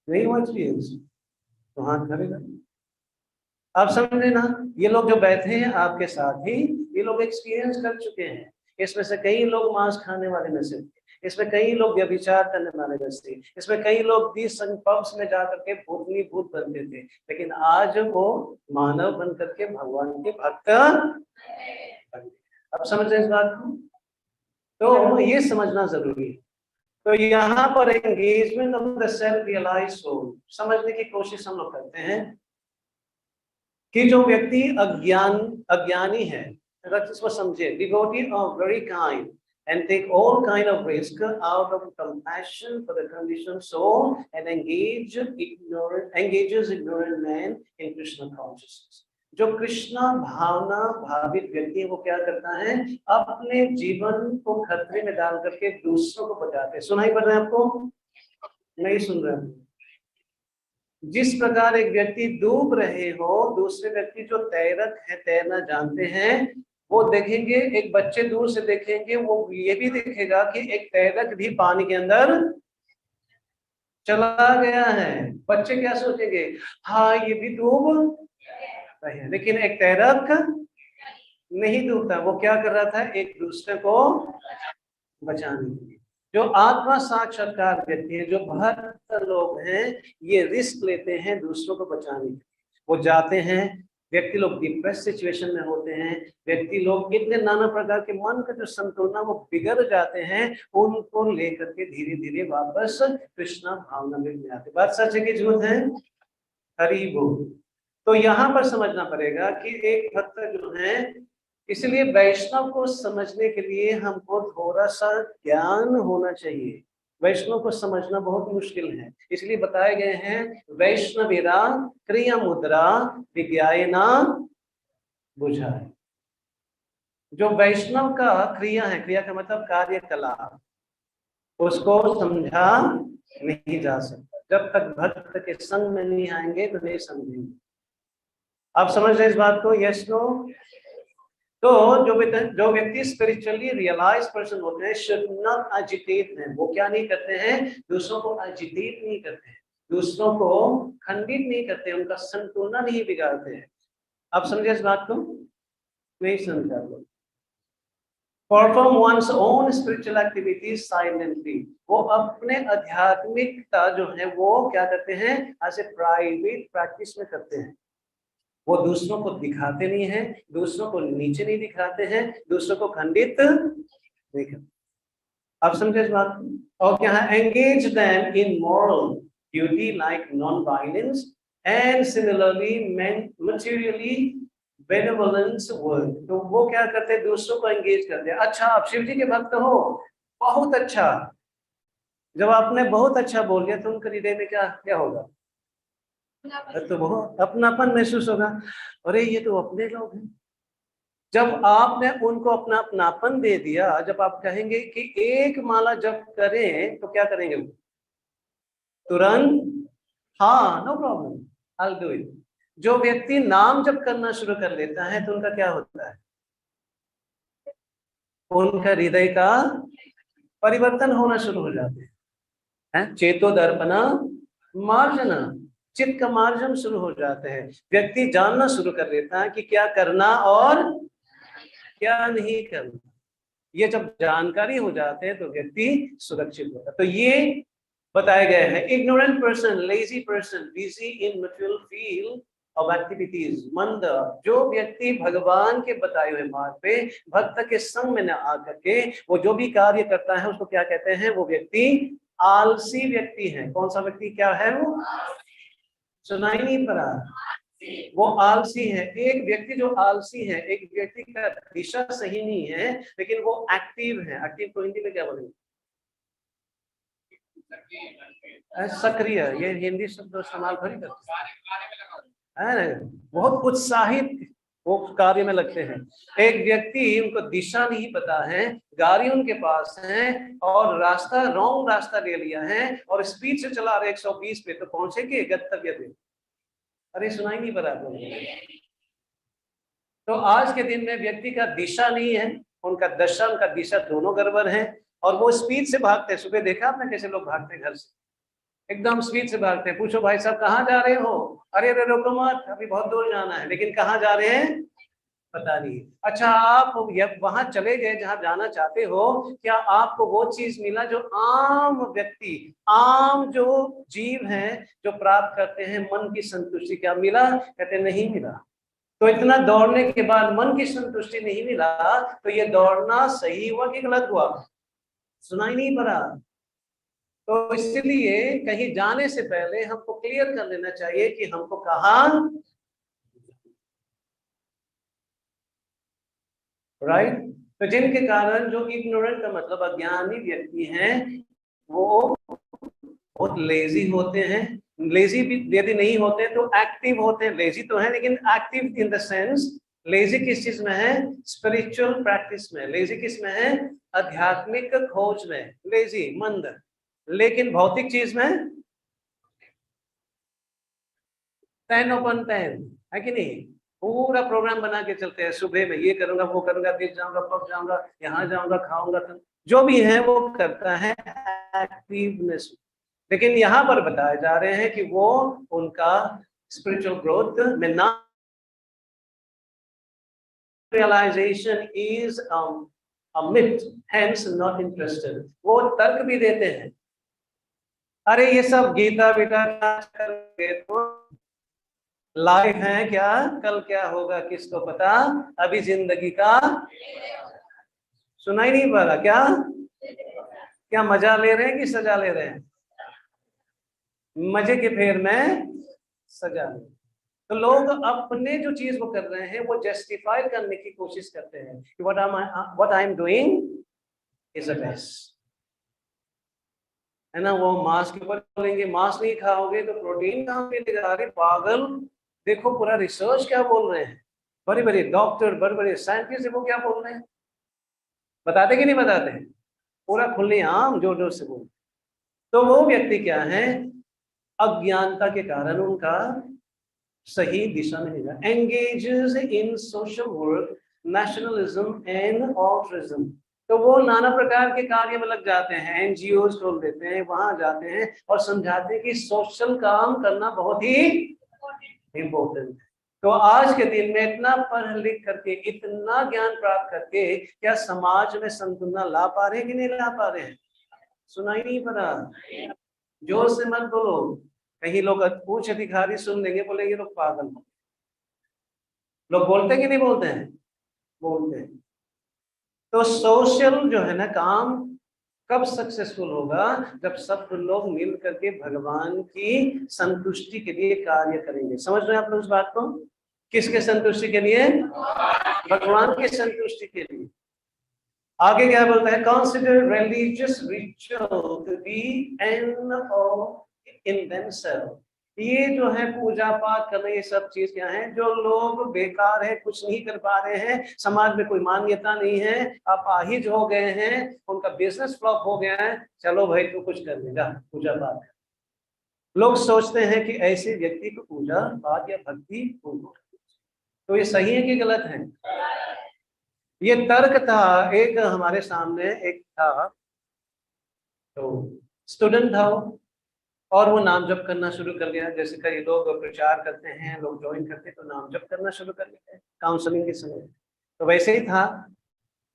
नहीं हुआ एक्सपीरियंस तो हाथ खड़ेगा। आप समझे ना, ये लोग जो बैठे हैं आपके साथ ही, ये लोग एक्सपीरियंस कर चुके हैं। इसमें से कई लोग मांस खाने वाले में से, इसमें कई लोग व्यभिचार करने वाले में से, इसमें कई लोग 20 पब्स में जाकर के भूतनी भूत बनते थे, लेकिन आज वो मानव बन करके भगवान के भक्त। अब समझ रहे इस बात को? तो ये समझना जरूरी है। तो यहाँ पर engagement of the self realise soul समझने की कोशिश हम लोग करते हैं कि जो व्यक्ति अज्ञानी है, अगर इसको समझे, devotee of very kind and take all kind of risk out of compassion for the conditioned soul and engages ignorant man in Krishna consciousness. जो कृष्णा भावना भावित व्यक्ति है, वो क्या करता है, अपने जीवन को खतरे में डाल करके दूसरों को बचाते हैं। सुनाई पड़ रहा है आपको? नहीं सुन रहे हैं? जिस प्रकार एक व्यक्ति डूब रहे हो, दूसरे व्यक्ति जो तैरक है, तैरना जानते हैं, वो देखेंगे, एक बच्चे दूर से देखेंगे, वो ये भी देखेगा कि एक तैरक भी पानी के अंदर चला गया है। बच्चे क्या सोचेंगे, हाँ ये भी डूब रहे हैं, लेकिन एक तैरक नहीं डूबता। वो क्या कर रहा था, एक दूसरे को बचाने के लिए। जो आत्मा साक्षात्कार व्यक्ति है, जो भक्त लोग हैं, ये रिस्क लेते हैं दूसरों को बचाने के। वो जाते हैं, व्यक्ति लोग डिप्रेस सिचुएशन में होते हैं, व्यक्ति लोग इतने नाना प्रकार के मन का जो संतुलन वो बिगड़ जाते हैं, उनको लेकर के धीरे धीरे वापस कृष्णा भावना में आते। बात सच है कि झूठ है? हरि बोल। तो यहाँ पर समझना पड़ेगा कि एक भक्त जो है, इसलिए वैष्णव को समझने के लिए हमको थोड़ा सा ज्ञान होना चाहिए। वैष्णव को समझना बहुत मुश्किल है, इसलिए बताए गए हैं वैष्णवेरा क्रिया मुद्रा विज्ञायना बुझाए। जो वैष्णव का क्रिया है, क्रिया का मतलब कार्यकलाप, उसको समझा नहीं जा सकता। जब तक भक्त के संग में नहीं आएंगे तो नहीं समझेंगे। आप समझ रहे इस बात को? Yes no? तो जो व्यक्ति स्पिरिचुअली रियलाइज पर्सन होते हैं, शुड नॉट एजिटेट हैं। वो क्या नहीं करते हैं, दूसरों को एजिटेट नहीं करते हैं, दूसरों को खंडित नहीं करते, उनका संतुलन नहीं बिगाड़ते हैं। आप समझे इस बात को? नहीं समझा तो perform one's own spiritual activities silently. वो अपने आध्यात्मिकता जो है वो क्या करते हैं, ऐसे प्राइवेट प्रैक्टिस में करते हैं। वो दूसरों को दिखाते नहीं है, दूसरों को नीचे नहीं दिखाते हैं, दूसरों को खंडित नहीं करते। आप समझे इस बात को? और क्या है, engage them in moral duty like non violence and similarly materially benevolence work. तो वो क्या करते हैं, दूसरों को एंगेज करते हैं। अच्छा, आप शिव जी के भक्त हो, बहुत अच्छा। जब आपने बहुत अच्छा बोल दिया तो उनके हृदय में क्या क्या होगा, तो वो अपनापन महसूस होगा। अरे ये तो अपने लोग हैं। जब आपने उनको अपना अपनापन दे दिया, जब आप कहेंगे कि एक माला जप करें तो क्या करेंगे वो तुरंत, हाँ no problem, I will do it. जो व्यक्ति नाम जप करना शुरू कर लेता है तो उनका क्या होता है, उनका हृदय का परिवर्तन होना शुरू हो जाते हैं। चेतो दर्पणा मार्जना, चित्त का मार्जन शुरू हो जाते हैं। व्यक्ति जानना शुरू कर देता है कि क्या करना और क्या नहीं करना। ये जब जानकारी हो जाते हैं तो व्यक्ति सुरक्षित होता है। तो ये बताए गए हैं, ignorant person, lazy person, busy in material field of activities, मंद, जो व्यक्ति भगवान के बताए हुए मार्ग पे भक्त के संग में न आकर के वो जो भी कार्य करता है उसको क्या कहते हैं, वो व्यक्ति आलसी व्यक्ति है। कौन सा व्यक्ति क्या है वो, सुनाई नहीं पड़ा, वो आलसी है। एक व्यक्ति जो आलसी है, एक व्यक्ति का दिशा सही नहीं है लेकिन वो एक्टिव है। एक्टिव को हिंदी में क्या बोलेंगे, सक्रिय। ये हिंदी शब्द इस्तेमाल भरी करते हैं ना, बहुत उत्साहित वो कार्य में लगते हैं। एक व्यक्ति, उनको दिशा नहीं पता है, गाड़ी उनके पास है और रास्ता रॉन्ग रास्ता ले लिया है और स्पीड से चला रहे 120 पे, तो पहुंचेंगे गंतव्य पे। अरे सुनाई नहीं पड़ा आपको? तो आज के दिन में व्यक्ति का दिशा नहीं है, उनका दशा उनका दिशा दोनों गड़बड़ है और वो स्पीड से भागते हैं। सुबह देखा आपने कैसे लोग भागते हैं घर से, एकदम स्पीड से भागते हैं। पूछो भाई साहब कहाँ जा रहे हो, अरे अरे रोको मत, अभी बहुत दूर जाना है, लेकिन कहाँ जा रहे हैं पता नहीं। अच्छा, आप वहां चले गए जहां जाना चाहते हो, क्या आपको वो चीज मिला जो आम व्यक्ति, आम जो जीव हैं जो प्राप्त करते हैं मन की संतुष्टि, क्या मिला? कहते नहीं मिला। तो इतना दौड़ने के बाद मन की संतुष्टि नहीं मिला, तो ये दौड़ना सही हुआ कि गलत हुआ? सुनाई नहीं पड़ा। तो इसलिए कहीं जाने से पहले हमको क्लियर कर लेना चाहिए कि हमको कहाँ, राइट। तो जिनके कारण, जो इग्नोरेंट का मतलब अज्ञानी व्यक्ति हैं, वो बहुत लेजी होते हैं। लेजी भी यदि नहीं होते तो एक्टिव होते हैं। लेजी तो है लेकिन active in the sense, lazy किस चीज में है, स्पिरिचुअल प्रैक्टिस में। लेजी किस में है, आध्यात्मिक खोज में लेजी, मंद। लेकिन भौतिक चीज में 10/10 है कि नहीं? पूरा प्रोग्राम बना के चलते हैं, सुबह में ये करूंगा वो करूंगा, फिर जाऊंगा पब जाऊंगा, यहाँ जाऊंगा, खाऊंगा, तो जो भी है वो करता है एक्टिवनेस। लेकिन यहाँ पर बताए जा रहे हैं कि वो उनका स्पिरिचुअल ग्रोथ में ना, realisation is a myth, hence not interested। वो तर्क भी देते हैं, अरे ये सब गीता बेटा करके तो लाइफ है क्या, कल क्या होगा किसको पता, अभी जिंदगी का सुनाई नहीं पा रहा क्या? क्या मजा ले रहे हैं कि सजा ले रहे हैं? मजे के फेर में सजा ले। तो लोग अपने जो चीज वो कर रहे हैं वो जस्टिफाई करने की कोशिश करते हैं कि what I am doing is a best, है ना। वो मांस के ऊपर बोलेंगे मांस नहीं खाओगे तो प्रोटीन कहाँ मिलेगा। अरे पागल, देखो पूरा रिसर्च क्या बोल रहे हैं, बड़े बड़े डॉक्टर, बड़े बड़े साइंटिस्ट, वो क्या बोल रहे हैं, बताते कि नहीं बताते हैं? पूरा खुले आम जोर जोर से बोल। तो वो व्यक्ति क्या है, अज्ञानता के कारण उनका सही दिशा में नहीं, engages in social work, nationalism and altruism. तो वो नाना प्रकार के कार्य में लग जाते हैं, एनजीओ खोल देते हैं, वहां जाते हैं और समझाते हैं कि सोशल काम करना बहुत ही इम्पोर्टेंट है। तो आज के दिन में इतना पढ़ लिख करके, इतना ज्ञान प्राप्त करके, क्या समाज में संतुलन ला पा रहे हैं कि नहीं ला पा रहे हैं? सुनाई नहीं पड़ा, जोर से मत बोलो, कहीं लोग उच्च अधिकारी सुन लेंगे, बोलेंगे लोग पागल। लोग बोलते कि नहीं बोलते हैं? बोलते हैं। तो सोशल जो है ना काम, कब सक्सेसफुल होगा? जब सब लोग मिल करके भगवान की संतुष्टि के लिए कार्य करेंगे। समझ रहे हैं आप लोग इस बात को? किसके संतुष्टि के लिए? भगवान की संतुष्टि के लिए। आगे क्या बोलता है? Consider religious ritual to be an in themselves. ये जो है पूजा पाठ करना, ये सब चीज क्या है? जो लोग बेकार है, कुछ नहीं कर पा रहे हैं, समाज में कोई मान्यता नहीं है, अपाहिज हो गए हैं, उनका बिजनेस फ्लॉप हो गया है, चलो भाई तू कुछ कर लेगा, पूजा पाठ। लोग सोचते हैं कि ऐसे व्यक्ति को पूजा पाठ या भक्ति होगी। तो ये सही है कि गलत है? ये तर्क था एक हमारे सामने, एक था तो स्टूडेंट था वो, और वो नाम जप करना शुरू कर दिया। जैसे कई लोग प्रचार करते हैं, लोग ज्वाइन करते हैं तो नाम जप करना शुरू कर देते हैं काउंसलिंग के समय। तो वैसे ही था।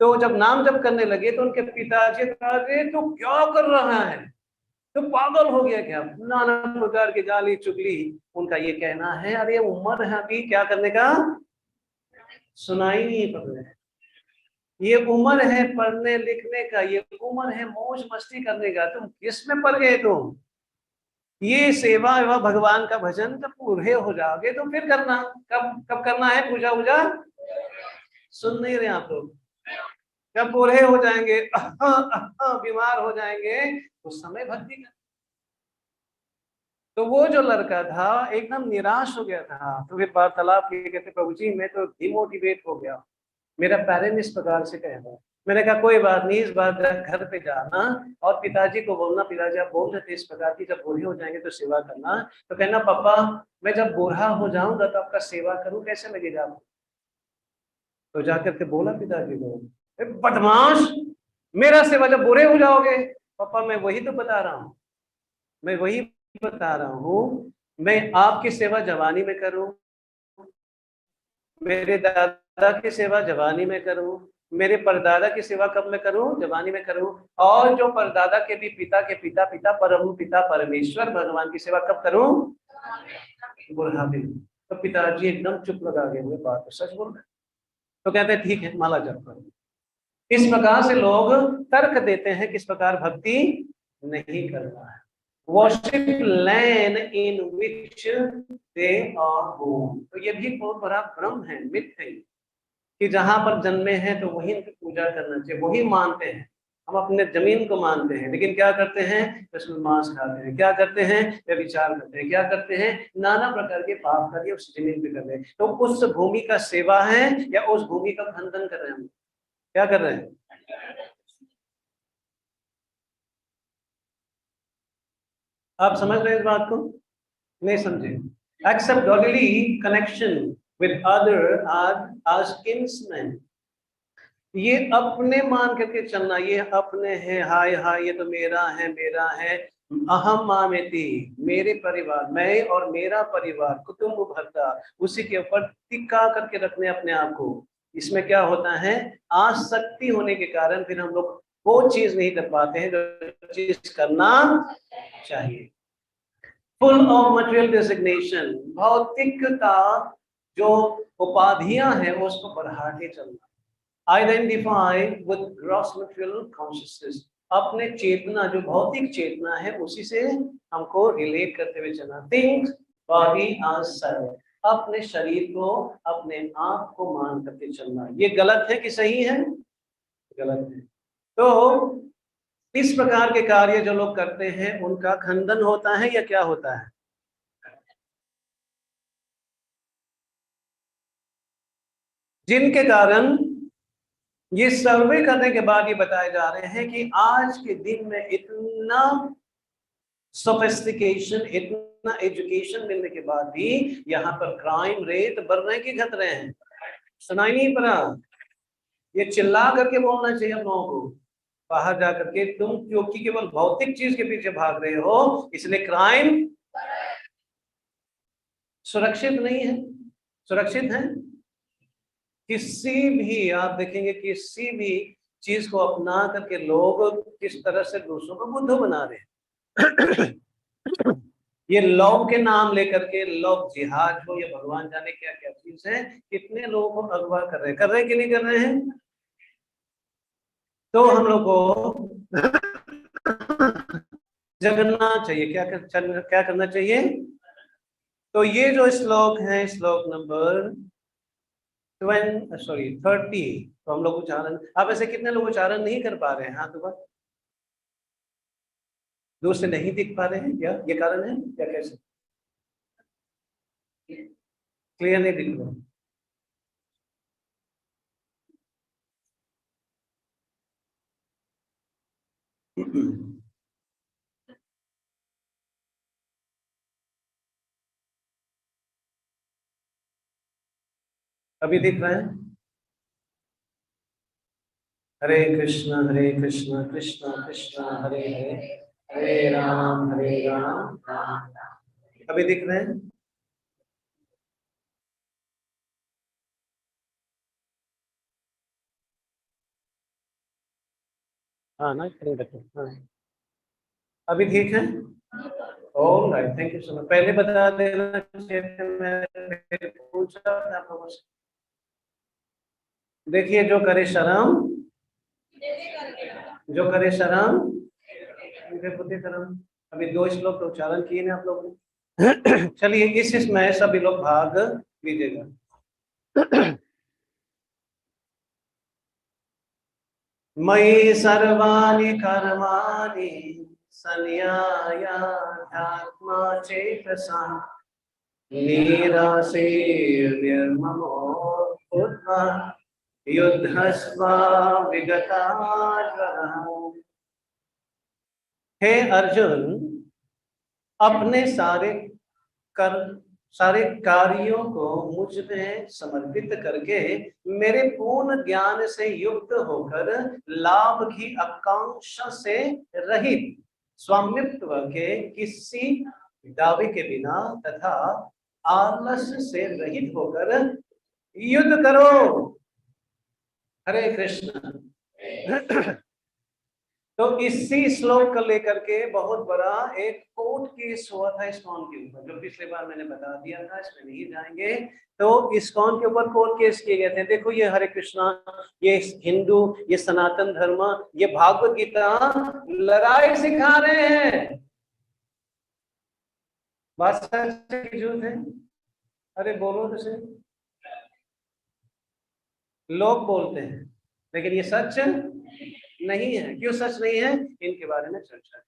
तो जब नाम जप करने लगे तो उनके पिताजी कहा, अरे तू क्या कर रहा है, तो पागल हो गया क्या? नाना प्रकार की गाली चुगली। उनका ये कहना है, अरे उम्र है अभी क्या करने का, सुनाई नहीं पड़ रहा है। ये उम्र है पढ़ने लिखने का, ये उम्र है मौज मस्ती करने का, तुम किस में पड़ गए तुम? ये सेवा एवं भगवान का भजन जब पूरे हो जाओगे तो फिर करना। कब कब करना है पूजा वूजा? सुन नहीं रहे आप लोग? जब पूरे हो जाएंगे, बीमार हो जाएंगे, उस समय भक्ति कर। तो वो जो लड़का था एकदम निराश हो गया था। तो फिर वार्तालाप किए, कहते प्रभु जी मैं तो डिमोटिवेट हो गया, मेरा पेरेंट इस प्रकार से कह रहा है। मैंने कहा कोई बात नहीं, इस बार घर पे जाना और पिताजी को बोलना, पिताजी आप बोल रहे थे इस प्रकार की, जब बूढ़े हो जाएंगे तो सेवा करना। तो कहना पापा मैं जब बूढ़ा हो जाऊंगा तो आपका सेवा करूं, कैसे लगेगा आपको? तो जाकर के बोला पिताजी को, बदमाश, मेरा सेवा जब बूढ़े हो जाओगे? पापा मैं वही तो बता रहा हूँ, मैं वही बता रहा हूँ, मैं आपकी सेवा जवानी में करूं, मेरे दादा की सेवा जवानी में करूं, मेरे परदादा की सेवा कब में करूं? जवानी में करूं। और जो परदादा के भी पिता के पिता पिता परम पिता परमेश्वर भगवान की सेवा कब करूं? बुढ़ापे में। तो पिताजी एकदम चुप लगा गए, हुए बात तो सच बोल रहे। तो कहते हैं ठीक है माला जप करो। इस प्रकार से लोग तर्क देते हैं किस प्रकार भक्ति नहीं करना है। Worship land in which they are born. तो ये भी बहुत बड़ा भ्रम है, मिथ है कि जहां पर जन्मे हैं तो वहीं की पूजा करना चाहिए, वही मानते हैं। हम अपने जमीन को मानते हैं, लेकिन क्या करते हैं? उसमें मांस खाते हैं, क्या करते हैं? व्यभिचार करते हैं, क्या करते हैं? नाना प्रकार के पाप कार्य उस जमीन पे कर रहे हैं। तो उस भूमि का सेवा है या उस भूमि का खंडन कर रहे हैं? हम क्या कर रहे हैं? आप समझ रहे हैं इस बात को? नहीं समझे? Accept godly connection with other आज किंग्समैन। ये अपने मान करके चलना, ये अपने हैं, हाय हाय ये तो मेरा है, अहम मामेति, मेरे परिवार, मैं और मेरा परिवार, कुटुंब भरता, उसी के ऊपर टिका करके रखने अपने आप को। इसमें क्या होता है? आसक्ति होने के कारण फिर हम लोग वो चीज नहीं कर पाते हैं जो चीज करना चाहिए। फुल ऑफ मटेरियल डेजिग्नेशन, भौतिकता जो उपाधियां हैं उसको बढ़ा के चलना। Identify with gross material consciousness, अपने चेतना जो भौतिक चेतना है उसी से हमको रिलेट करते हुए चलना। थिंक बॉडी एज सेल्फ, अपने शरीर को अपने आप को मान करके चलना। ये गलत है कि सही है? गलत है। तो इस प्रकार के कार्य जो लोग करते हैं उनका खंडन होता है या क्या होता है? जिनके कारण ये सर्वे करने के बाद ये बताए जा रहे हैं कि आज के दिन में इतना सोफिस्टिकेशन, इतना एजुकेशन मिलने के बाद भी यहाँ पर क्राइम रेट बढ़ रहे हैं कि घट रहे हैं? सुनाई नहीं पड़ा? ये चिल्ला करके बोलना चाहिए हम लोगों को। बाहर जाकर के तुम क्योंकि केवल भौतिक चीज के पीछे भाग रहे हो इसलिए क्राइम सुरक्षित नहीं है। सुरक्षित है? किसी भी आप देखेंगे किसी भी चीज को अपना करके लोग किस तरह से दूसरों को बुद्धू बना रहे हैं। ये लव के नाम लेकर के, लव जिहाद हो या भगवान जाने क्या क्या चीज है, कितने लोगों को अगवा कर रहे हैं कि नहीं कर रहे हैं? तो हम लोग को जगना चाहिए। क्या करना चाहिए? तो ये जो श्लोक है, श्लोक नंबर 30, तो हम लोग उच्चारण, आप ऐसे कितने लोग उच्चारण नहीं कर पा रहे हैं? हाथ ऊपर। दूर से नहीं दिख पा रहे हैं क्या? ये कारण है क्या? कैसे क्लियर नहीं दिख रहा? अभी दिख रहा है? हरे कृष्ण कृष्ण कृष्ण हरे हरे, हरे राम राम राम। अभी दिख रहे हैं? हाँ ना, कहीं रखो। हाँ, अभी ठीक है। All right, thank you so much. पहले बता देना चाहिए था, मैं पूछा था आप लोगों से। देखिए, जो करे शर्म, जो करे शर्म उनके पुत्र कर्म। अभी 2 श्लोक तो उच्चारण किए ना आप लोगों ने। चलिए, इसमें सभी लोग भाग लीजिएगा। मयि सर्वाणि कर्माणि सन्न्यायाध्यात्मा चेतसा निराशीर्निर्ममो भूत्वा युद्धस्व विगताज्वरः। हे अर्जुन, अपने कर सारे कार्यों को मुझ में समर्पित करके मेरे पूर्ण ज्ञान से युक्त होकर लाभ की आकांक्षा से रहित, स्वामित्व के किसी दावे के बिना तथा आलस से रहित होकर युद्ध करो। हरे कृष्ण। तो इसी श्लोक को लेकर के बहुत बड़ा एक कोर्ट केस हुआ था इस्कॉन के ऊपर, जो पिछले बार मैंने बता दिया था, इसमें नहीं जाएंगे। तो इस्कॉन के ऊपर कोर्ट केस किए गए थे। देखो, ये हरे कृष्णा, ये हिंदू, ये सनातन धर्म, ये भागवत गीता लड़ाई सिखा रहे हैं। बात सच है कि झूठ है? अरे बोलो तो सही। लोग बोलते हैं, लेकिन ये सच नहीं है। क्यों सच नहीं है? इनके बारे में चर्चा है।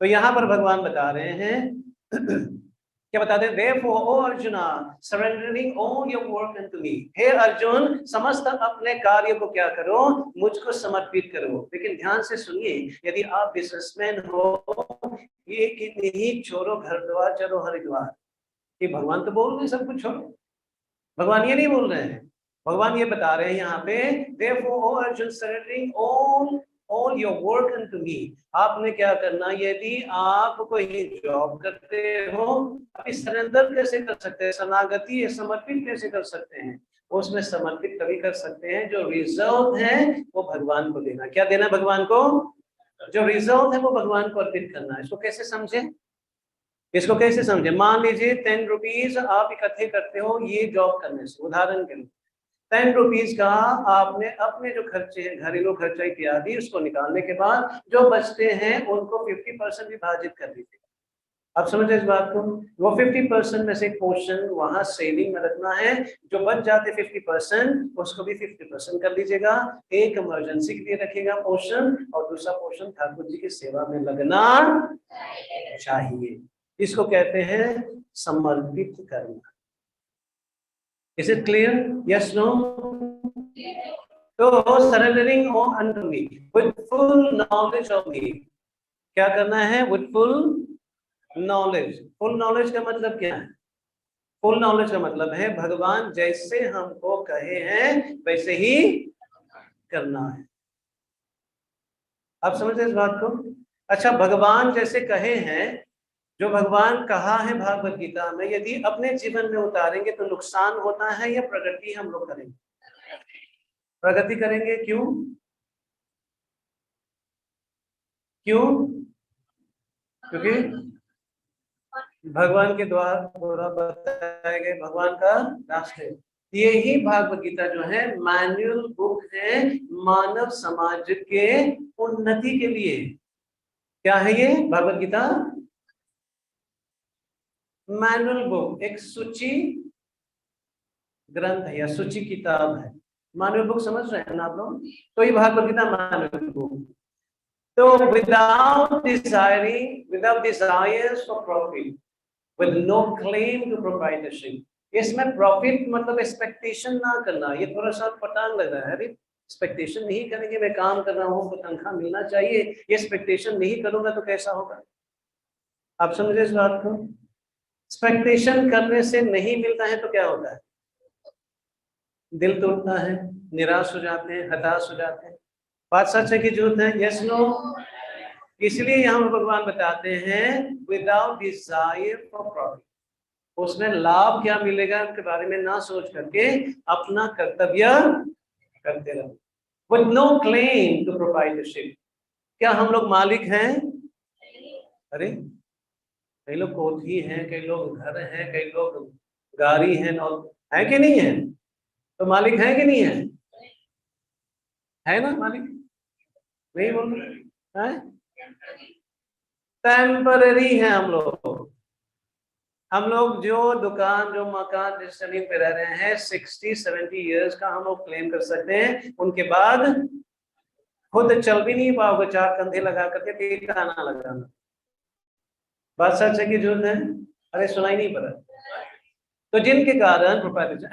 तो यहाँ पर भगवान बता रहे हैं, क्या बताते हैं? Therefore, O Arjuna, surrendering all your work unto me. हे अर्जुन, समस्त अपने कार्य को क्या करो? मुझको समर्पित करो। लेकिन ध्यान से सुनिए, यदि आप बिजनेसमैन हो, ये कि नहीं छोड़ो घर द्वार चलो हरिद्वार, ये भगवान तो बोल रहे सब कुछ छोड़ो। भगवान ये नहीं बोल रहे हैं। भगवान ये बता रहे हैं यहाँ पे, Therefore, O Arjun, surrendering all your work unto me. आपने क्या करना? यदि आप कोई जॉब करते हो, आप सरेंडर कैसे कर सकते हैं? शरणागति समर्पित कैसे कर सकते हैं? उसमें समर्पित तभी कर सकते हैं जो रिजर्व है वो भगवान को देना। क्या देना भगवान को? जो रिजर्व है वो भगवान को अर्पित करना है। इसको कैसे समझे? इसको कैसे समझे? मान लीजिए 10 रुपीज आप इकट्ठे करते हो ये जॉब करने से, उदाहरण के लिए 10 रुपीज का आपने अपने जो खर्चे हैं, घरेलू खर्चा इत्यादि, उसको निकालने के बाद जो बचते हैं उनको 50% विभाजित कर दीजिए। आप समझे इस बात को? वो 50% में से एक पोर्शन वहां सेविंग में रखना है, जो बच जाते 50% उसको भी 50% कर दीजिएगा। एक इमरजेंसी के लिए रखिएगा पोर्शन, और दूसरा पोर्शन ठाकुर जी की सेवा में लगना चाहिए। इसको कहते हैं समर्पित करना। Is it clear? Yes, no? तो surrendering on to me with full knowledge of me. क्या करना है? With full knowledge. Full knowledge का मतलब क्या है? फुल नॉलेज का मतलब है भगवान जैसे हमको कहे हैं वैसे ही करना है। आप समझते हैं इस बात को? अच्छा, भगवान जैसे कहे हैं, जो भगवान कहा है भागवत गीता में, यदि अपने जीवन में उतारेंगे तो नुकसान होता है या प्रगति हम लोग करेंगे? प्रगति करेंगे। क्यों? क्यों? क्योंकि भगवान के द्वारा बताए गए भगवान का रास्ते। ये ही भागवत गीता जो है मैनुअल बुक है मानव समाज के उन्नति के लिए। क्या है ये भगवत गीता? मैनुअल बुक, एक सूची ग्रंथ है या सूची किताब है। मैनुअल बुक समझ रहे हैं ना आप लोग? तो ये भगवत गीता मैनुअल बुक। तो without desires for profit, with no claim to proprietorship, इसमें प्रॉफिट मतलब एक्सपेक्टेशन ना करना। ये थोड़ा सा पटांग लग रहा है, अरे एक्सपेक्टेशन नहीं करेंगे, मैं काम कर रहा हूँ तो तनख्वाह मिलना चाहिए, ये एक्सपेक्टेशन नहीं करूंगा तो कैसा होगा? आप समझे इस बात को? एक्सपेक्टेशन करने से नहीं मिलता है तो क्या होता है? दिल टूटता है, निराश हो जाते हैं, हताश हो जाते हैं। बात सच है कि झूठ है? Yes no? इसलिए यहाँ भगवान बताते हैं विदाउट डिजायर फॉर प्रॉफिट, उसमें लाभ क्या मिलेगा के बारे में ना सोच करके अपना कर्तव्य करते रहो। With no claim to proprietorship. क्या हम लोग मालिक हैं? अरे कई लोग कोठी हैं, कई लोग घर हैं, कई लोग गाड़ी हैं, और है कि नहीं है? तो मालिक है कि नहीं है? है ना मालिक? नहीं बोल रहे हैं? टेम्पररी है हम लोग। हम लोग जो दुकान, जो मकान, जिस जमीन पे रह रहे हैं 60-70 इयर्स का हम लोग क्लेम कर सकते हैं, उनके बाद खुद चल भी नहीं पाओगे, चार कंधे लगा करके ठिकाना लगाना। बात सच है कि झूठ है? अरे सुनाई नहीं पड़ा? तो जिनके कारण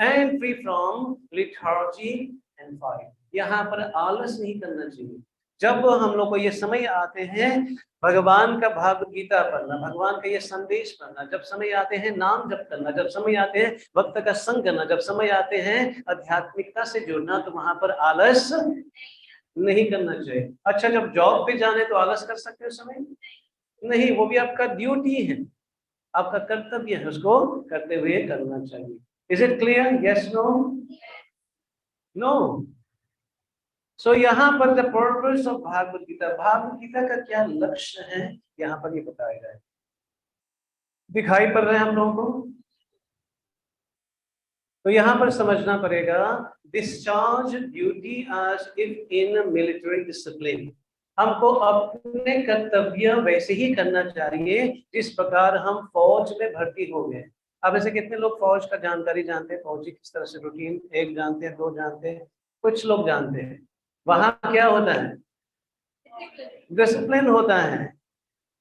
and free from lethargy and fight, यहाँ पर आलस नहीं करना चाहिए। जब हम लोग को ये समय आते हैं भगवान का भागवत गीता पढ़ना, भगवान का ये संदेश पढ़ना, जब समय आते हैं नाम जप करना, जब समय आते हैं भक्त का संग करना, जब समय आते हैं आध्यात्मिकता से जुड़ना, तो वहां पर आलस नहीं करना चाहिए। अच्छा, जब जॉब पे जाने तो आलस कर सकते हो समय? नहीं, वो भी आपका ड्यूटी है, आपका कर्तव्य है, उसको करते हुए करना चाहिए। Is it clear? Yes no? No? So यहाँ पर the purpose of Bhagavad Gita, Bhagavad Gita का क्या लक्ष्य है यहाँ पर ये बताया गया है। दिखाई पड़ रहे हैं हम लोगों को? तो यहाँ पर समझना पड़ेगा discharge duty as if in military discipline. हमको अपने कर्तव्य वैसे ही करना चाहिए जिस प्रकार हम फौज में भर्ती हो गए। अब ऐसे कितने लोग फौज का जानकारी जानते हैं, फौजी किस तरह से रूटीन, एक जानते हैं, दो जानते हैं, कुछ लोग जानते हैं। वहां क्या होता है? डिसिप्लिन होता है।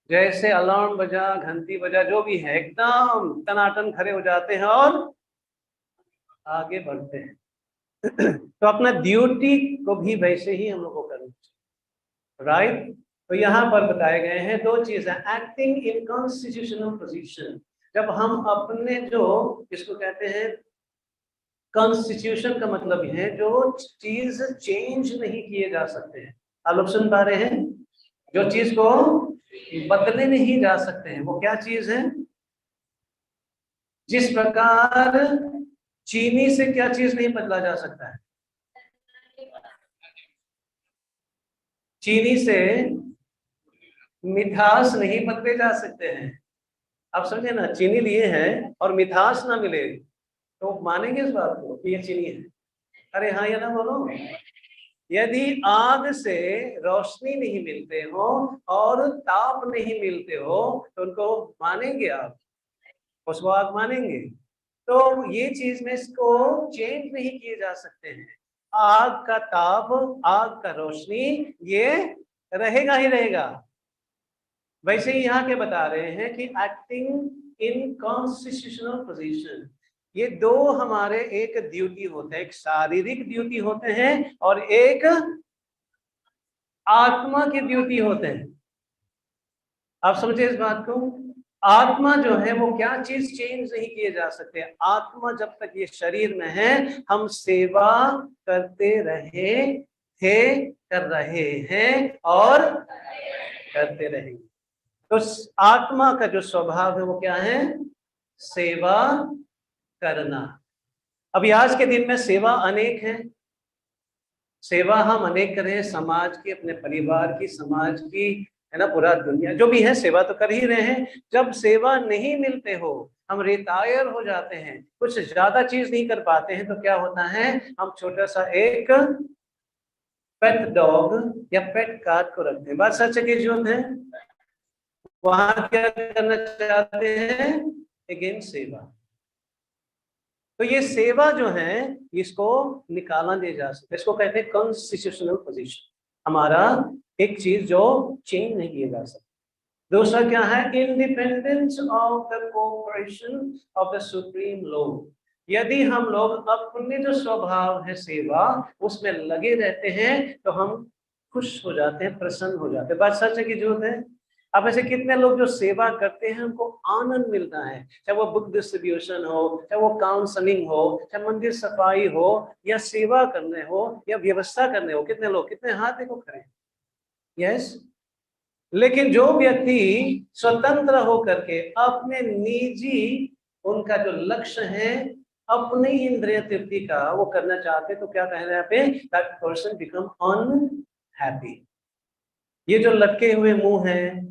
जैसे अलार्म बजा, घंटी बजा, जो भी है, एकदम टनाटन खड़े हो जाते हैं और आगे बढ़ते हैं। तो अपना ड्यूटी को भी वैसे ही हम लोग को करना चाहिए, राइट? तो यहाँ पर बताए गए हैं दो चीजें, एक्टिंग इन कॉन्स्टिट्यूशनल पोजीशन। जब हम अपने जो इसको कहते हैं कॉन्स्टिट्यूशन, का मतलब है जो चीज चेंज नहीं किए जा सकते हैं। आप लोग सुन पा रहे हैं? जो चीज को बदले नहीं जा सकते हैं, वो क्या चीज है? जिस प्रकार चीनी से क्या चीज नहीं बदला जा सकता है? चीनी से मिठास नहीं बदले जा सकते हैं। आप समझे ना? चीनी लिए हैं और मिठास ना मिले तो मानेंगे इस बात को कि ये चीनी है? अरे हाँ या ना बोलो। यदि आग से रोशनी नहीं मिलते हो और ताप नहीं मिलते हो तो उनको मानेंगे आप? उसको आग मानेंगे? तो ये चीज में इसको चेंज नहीं किए जा सकते हैं। आग का ताप, आग का रोशनी, ये रहेगा ही रहेगा। वैसे ही यहाँ के बता रहे हैं कि एक्टिंग इन कॉन्स्टिट्यूशनल पोजीशन, ये दो हमारे एक ड्यूटी होते हैं, एक शारीरिक ड्यूटी होते हैं और एक आत्मा की ड्यूटी होते हैं। आप समझे इस बात को? आत्मा जो है वो क्या चीज चेंज नहीं किए जा सकते। आत्मा जब तक ये शरीर में है हम सेवा करते रहे थे, कर रहे हैं और करते रहेंगे। तो आत्मा का जो स्वभाव है वो क्या है? सेवा करना। अभी आज के दिन में सेवा अनेक है। सेवा हम अनेक करें, समाज की, अपने परिवार की, समाज की, है ना, पूरा दुनिया जो भी है सेवा तो कर ही रहे हैं। जब सेवा नहीं मिलते हो, हम रिटायर हो जाते हैं, कुछ ज्यादा चीज नहीं कर पाते हैं, तो क्या होता है? हम छोटा सा एक पेट डॉग या पेट काट को रखते हैं। बात सच है कि झूठ है? वहां क्या करना चाहते हैं? अगेन सेवा। तो ये सेवा जो है इसको निकाला नहीं जा सकता, इसको कहते हैं कॉन्स्टिट्यूशनल पोजीशन। हमारा एक चीज जो चेंज नहीं किया जा सकता। दूसरा क्या है? Independence of the cooperation of the supreme Lord. यदि हम लोग अपने जो स्वभाव है सेवा उसमें लगे रहते हैं तो हम खुश हो जाते हैं, प्रसन्न हो जाते हैं। बात सच है कि झूठ है? अब ऐसे कितने लोग जो सेवा करते हैं उनको आनंद मिलता है, चाहे वो बुक डिस्ट्रीब्यूशन हो, चाहे वो काउंसलिंग हो, चाहे मंदिर सफाई हो, या सेवा करने हो, या व्यवस्था करने हो। कितने लोग, कितने हाथ देखो खड़े। यस। लेकिन जो व्यक्ति स्वतंत्र होकर के अपने निजी उनका जो लक्ष्य है अपने इंद्रिय तृप्ति का वो करना चाहते, तो क्या कह रहे हैं यहाँ पे? That person become unhappy. ये जो लटके हुए मुंह है,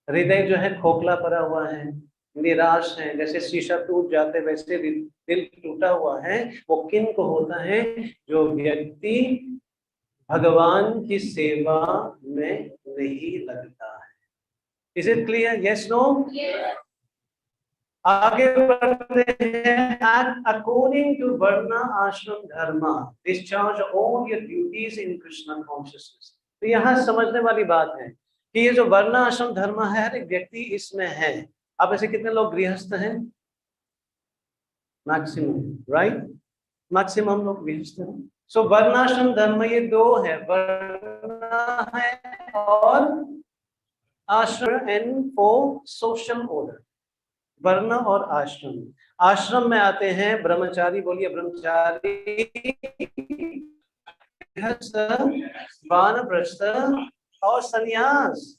हृदय जो है खोखला पड़ा हुआ है, निराश है, जैसे शीशा टूट जाते वैसे दिल टूटा हुआ है, वो किन को होता है? जो व्यक्ति भगवान की सेवा में नहीं लगता है। Is it clear? Yes no? आगे बढ़ते हैं। According to varna ashrama dharma discharge all your duties in Krishna consciousness. तो यहाँ समझने वाली बात है कि ये जो वर्ण आश्रम धर्म है हर एक व्यक्ति इसमें है। अब ऐसे कितने लोग गृहस्थ हैं? Maximum, right? मैक्सिमम लोग गृहस्थ हैं। सो वर्णाश्रम धर्म ये दो है, वर्ण है और आश्रम, एंड फॉर सोशल ऑर्डर। वर्ण और आश्रम। आश्रम में आते हैं ब्रह्मचारी, बोलिए ब्रह्मचारी, वानप्रस्थ और सन्यास,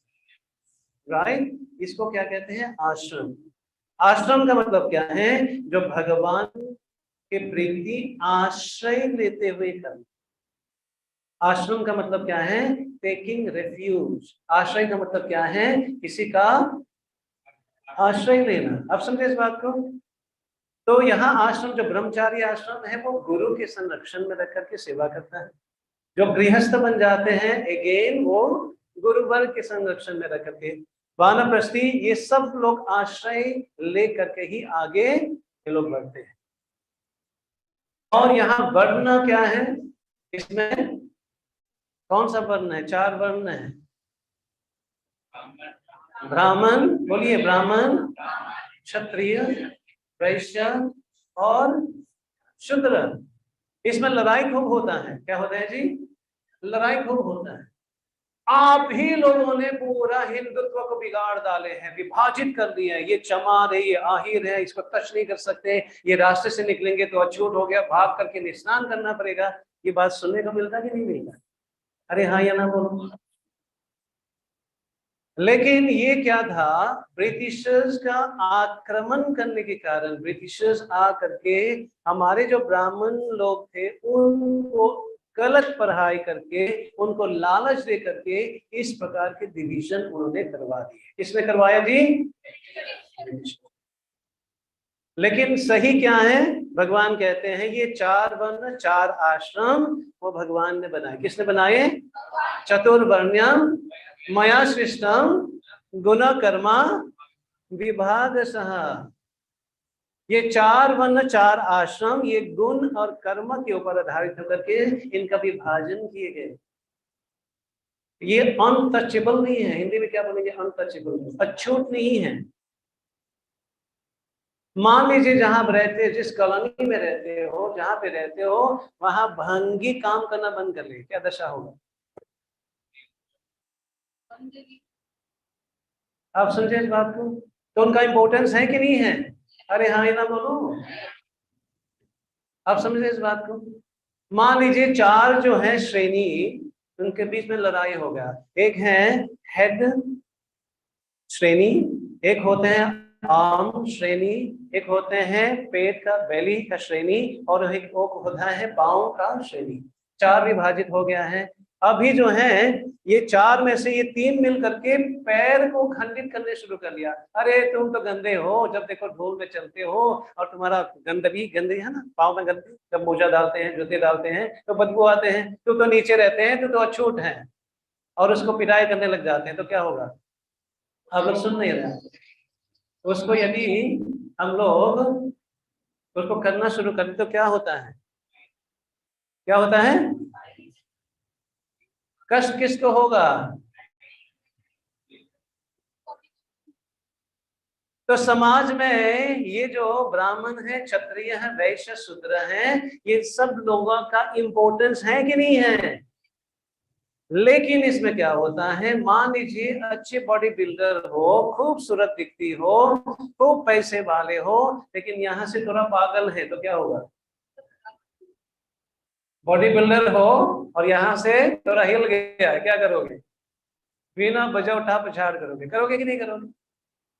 राइट? इसको क्या कहते हैं? आश्रम। आश्रम का मतलब क्या है? जो भगवान के प्रति आश्रय लेते हुए कर्म। आश्रम का मतलब क्या है? Taking refuge. आश्रय का मतलब क्या है? किसी का आश्रय लेना। अब समझे इस बात को? तो यहाँ आश्रम, जो ब्रह्मचारी आश्रम है वो गुरु के संरक्षण में रख करके सेवा करता है। जो गृहस्थ बन जाते हैं अगेन वो गुरुवर्ग के संरक्षण में रख करके, वानप्रस्थी, ये सब लोग आश्रय ले करके ही आगे ये लोग बढ़ते हैं। और यहाँ वर्ण क्या है? इसमें कौन सा वर्ण है? 4 वर्ण है। ब्राह्मण, बोलिए ब्राह्मण, क्षत्रिय, वैश्य और शूद्र। इसमें लड़ाई खूब होता है। क्या होता है जी? लड़ाई खूब होता है। आप ही लोगों ने पूरा हिंदुत्व को बिगाड़ डाले हैं, विभाजित कर दिया है। ये चमार है, ये आहिर है, इसको टच नहीं कर सकते, ये रास्ते से निकलेंगे तो अछूत हो गया, भाग करके स्नान करना पड़ेगा। ये बात सुनने को मिलता कि नहीं मिलता? अरे हाँ या ना बोलो। लेकिन ये क्या था? ब्रिटिशर्स का आक्रमण करने के कारण ब्रिटिशर्स आ करके हमारे जो ब्राह्मण लोग थे उनको गलत पढ़ाई करके, उनको लालच दे करके इस प्रकार के डिवीजन उन्होंने करवा दिए। किसने करवाया जी? लेकिन सही क्या है? भगवान कहते हैं ये 4 वर्ण 4 आश्रम वो भगवान ने बनाए। किसने बनाए? चतुर्वर्ण्यम मया सृष्टम गुण कर्मा विभाग सह। ये 4 वर्ण 4 आश्रम ये गुण और कर्म के ऊपर आधारित होकर के इनका विभाजन किए गए। ये अनटचेबल नहीं है। हिंदी में क्या बोलेंगे? अनटचेबल, अछूत नहीं है। मान लीजिए जहां आप रहते हैं, जिस कॉलोनी में रहते हो, जहां पे रहते हो, वहां भंगी काम करना बंद कर ले, क्या दशा होगा? आप समझे इस बात को? तो उनका इंपॉर्टेंस है कि नहीं है? अरे हाँ, ये ना बोलो। आप समझे इस बात को? मान लीजिए 4 जो है श्रेणी, उनके बीच में लड़ाई हो गया। एक है हेड श्रेणी, एक होते हैं आर्म श्रेणी, एक होते हैं पेट का, बेली का श्रेणी, और एक होता है पांव का श्रेणी। 4 विभाजित हो गया है। अभी जो है ये 4 में से ये 3 मिल करके पैर को खंडित करने शुरू कर दिया। अरे तुम तो गंदे हो, जब देखो ढोल में चलते हो, और तुम्हारा गंदगी गंदी है ना, पाँव में गंदगी, जब मोजा डालते हैं, जूते डालते हैं तो बदबू आते हैं, तो नीचे रहते हैं तो अछूत है, और उसको पिटाई करने लग जाते हैं, तो क्या होगा? आप लोग सुन नहीं रहे हैं। उसको यदि हम लोग उसको करना शुरू करें तो क्या होता है, क्या होता है? कष्ट किसको होगा? तो समाज में ये जो ब्राह्मण है, क्षत्रिय है, वैश्य, शूद्र है, ये सब लोगों का इंपॉर्टेंस है कि नहीं है? लेकिन इसमें क्या होता है, मान लीजिए अच्छे बॉडी बिल्डर हो, खूबसूरत दिखती हो, खूब पैसे वाले हो, लेकिन यहाँ से थोड़ा पागल है तो क्या होगा? बॉडी बिल्डर हो और यहाँ से थोड़ा हिल गया है, क्या करोगे? बिना बजा उठा पछाड़ करोगे, करोगे कि नहीं करोगे?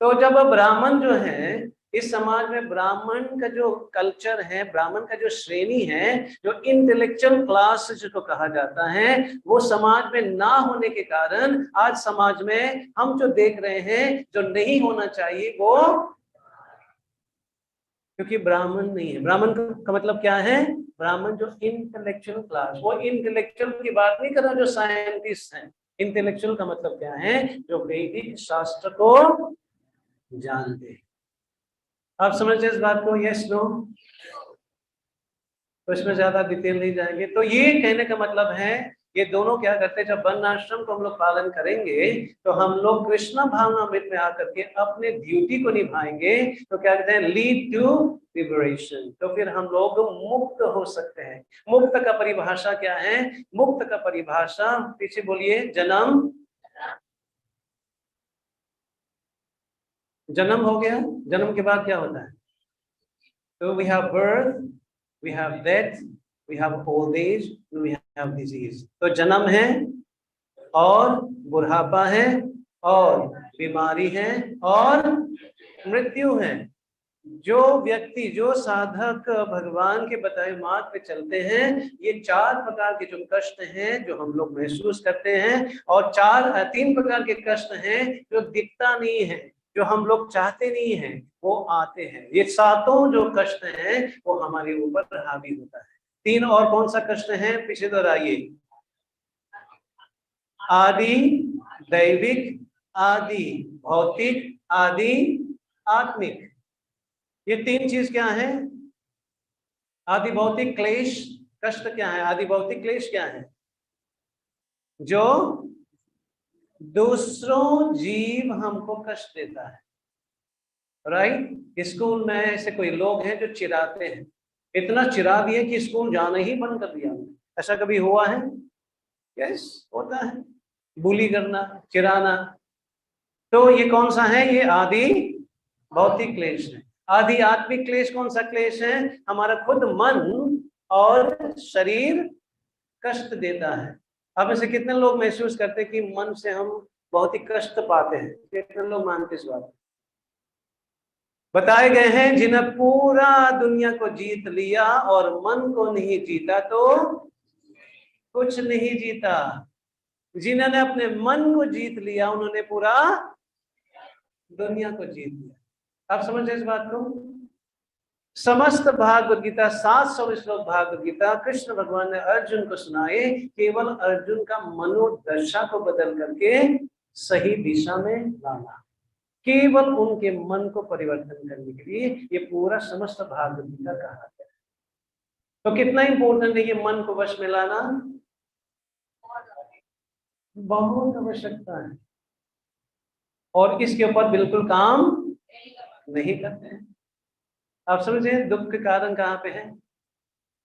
तो जब ब्राह्मण जो है, इस समाज में ब्राह्मण का जो कल्चर है, ब्राह्मण का जो श्रेणी है, जो इंटेलेक्चुअल क्लास जिसको कहा जाता है, वो समाज में ना होने के कारण आज समाज में हम जो देख रहे हैं, जो नहीं होना चाहिए वो, क्योंकि ब्राह्मण नहीं है। ब्राह्मण का मतलब क्या है? ब्राह्मण जो इंटेलेक्चुअल क्लास, वो इंटेलेक्चुअल की बात नहीं कर रहा जो साइंटिस्ट हैं। इंटेलेक्चुअल का मतलब क्या है? जो वैदिक शास्त्र को जानते हैं। आप समझते इस बात को? Yes no? तो इसमें ज्यादा डिटेल नहीं जाएंगे। तो ये कहने का मतलब है, ये दोनों क्या करते हैं, जब वर्ण आश्रम को हम लोग पालन करेंगे तो हम लोग कृष्ण भावनामृत में आकर के अपने ड्यूटी को निभाएंगे, तो क्या कहते हैं, लीड टू लिबरेशन। तो फिर हम लोग मुक्त हो सकते हैं। मुक्त का परिभाषा क्या है? मुक्त का परिभाषा, पीछे बोलिए, जन्म, जन्म हो गया, जन्म के बाद क्या होता है? तो we have birth, we have death, we have old age, we have disease। तो जन्म है और बुढ़ापा है और बीमारी है और मृत्यु है। जो व्यक्ति, जो साधक भगवान के बताए मार्ग पे चलते हैं, ये चार प्रकार के जो कष्ट हैं जो हम लोग महसूस करते हैं, और तीन प्रकार के कष्ट हैं जो दिखता नहीं है, जो हम लोग चाहते नहीं है, वो आते हैं। ये सातों जो कष्ट हैं वो हमारे ऊपर हावी होता है। तीन और कौन सा कष्ट है, पीछे दोहराइए। आदि दैविक, आदि भौतिक, आदि आत्मिक। ये तीन चीज क्या है? आदि भौतिक क्लेश कष्ट क्या है? आदि भौतिक क्लेश क्या है? जो दूसरों जीव हमको कष्ट देता है, राइट। स्कूल में ऐसे कोई लोग हैं जो चिढ़ाते हैं, इतना चिढ़ा दिए कि स्कूल जाना ही बंद कर दिया। ऐसा कभी हुआ है? यस, होता है। बुली करना, चिढ़ाना। तो ये कौन सा है? ये आदि भौतिक क्लेश है। आदि आत्मिक क्लेश कौन सा क्लेश है? हमारा खुद मन और शरीर कष्ट देता है। अब ऐसे कितने लोग महसूस करते हैं कि मन से हम बहुत ही कष्ट पाते हैं? कितने लोग मानते इस बात? बताए गए हैं, जिन्हें पूरा दुनिया को जीत लिया और मन को नहीं जीता तो कुछ नहीं जीता। जिन्होंने अपने मन को जीत लिया उन्होंने पूरा दुनिया को जीत लिया। आप समझ रहे इस बात को? समस्त भागवत गीता, 700 श्लोक भागवत गीता कृष्ण भगवान ने अर्जुन को सुनाए, केवल अर्जुन का मनोदशा को बदल करके सही दिशा में लाना, केवल उनके मन को परिवर्तन करने के लिए ये पूरा समस्त भागवत गीता कहा गया। तो कितना इंपॉर्टेंट है ये मन को वश में लाना? बहुत आवश्यकता है, और इसके ऊपर बिल्कुल काम नहीं करते हैं। आप समझे दुख के कारण कहाँ पे है?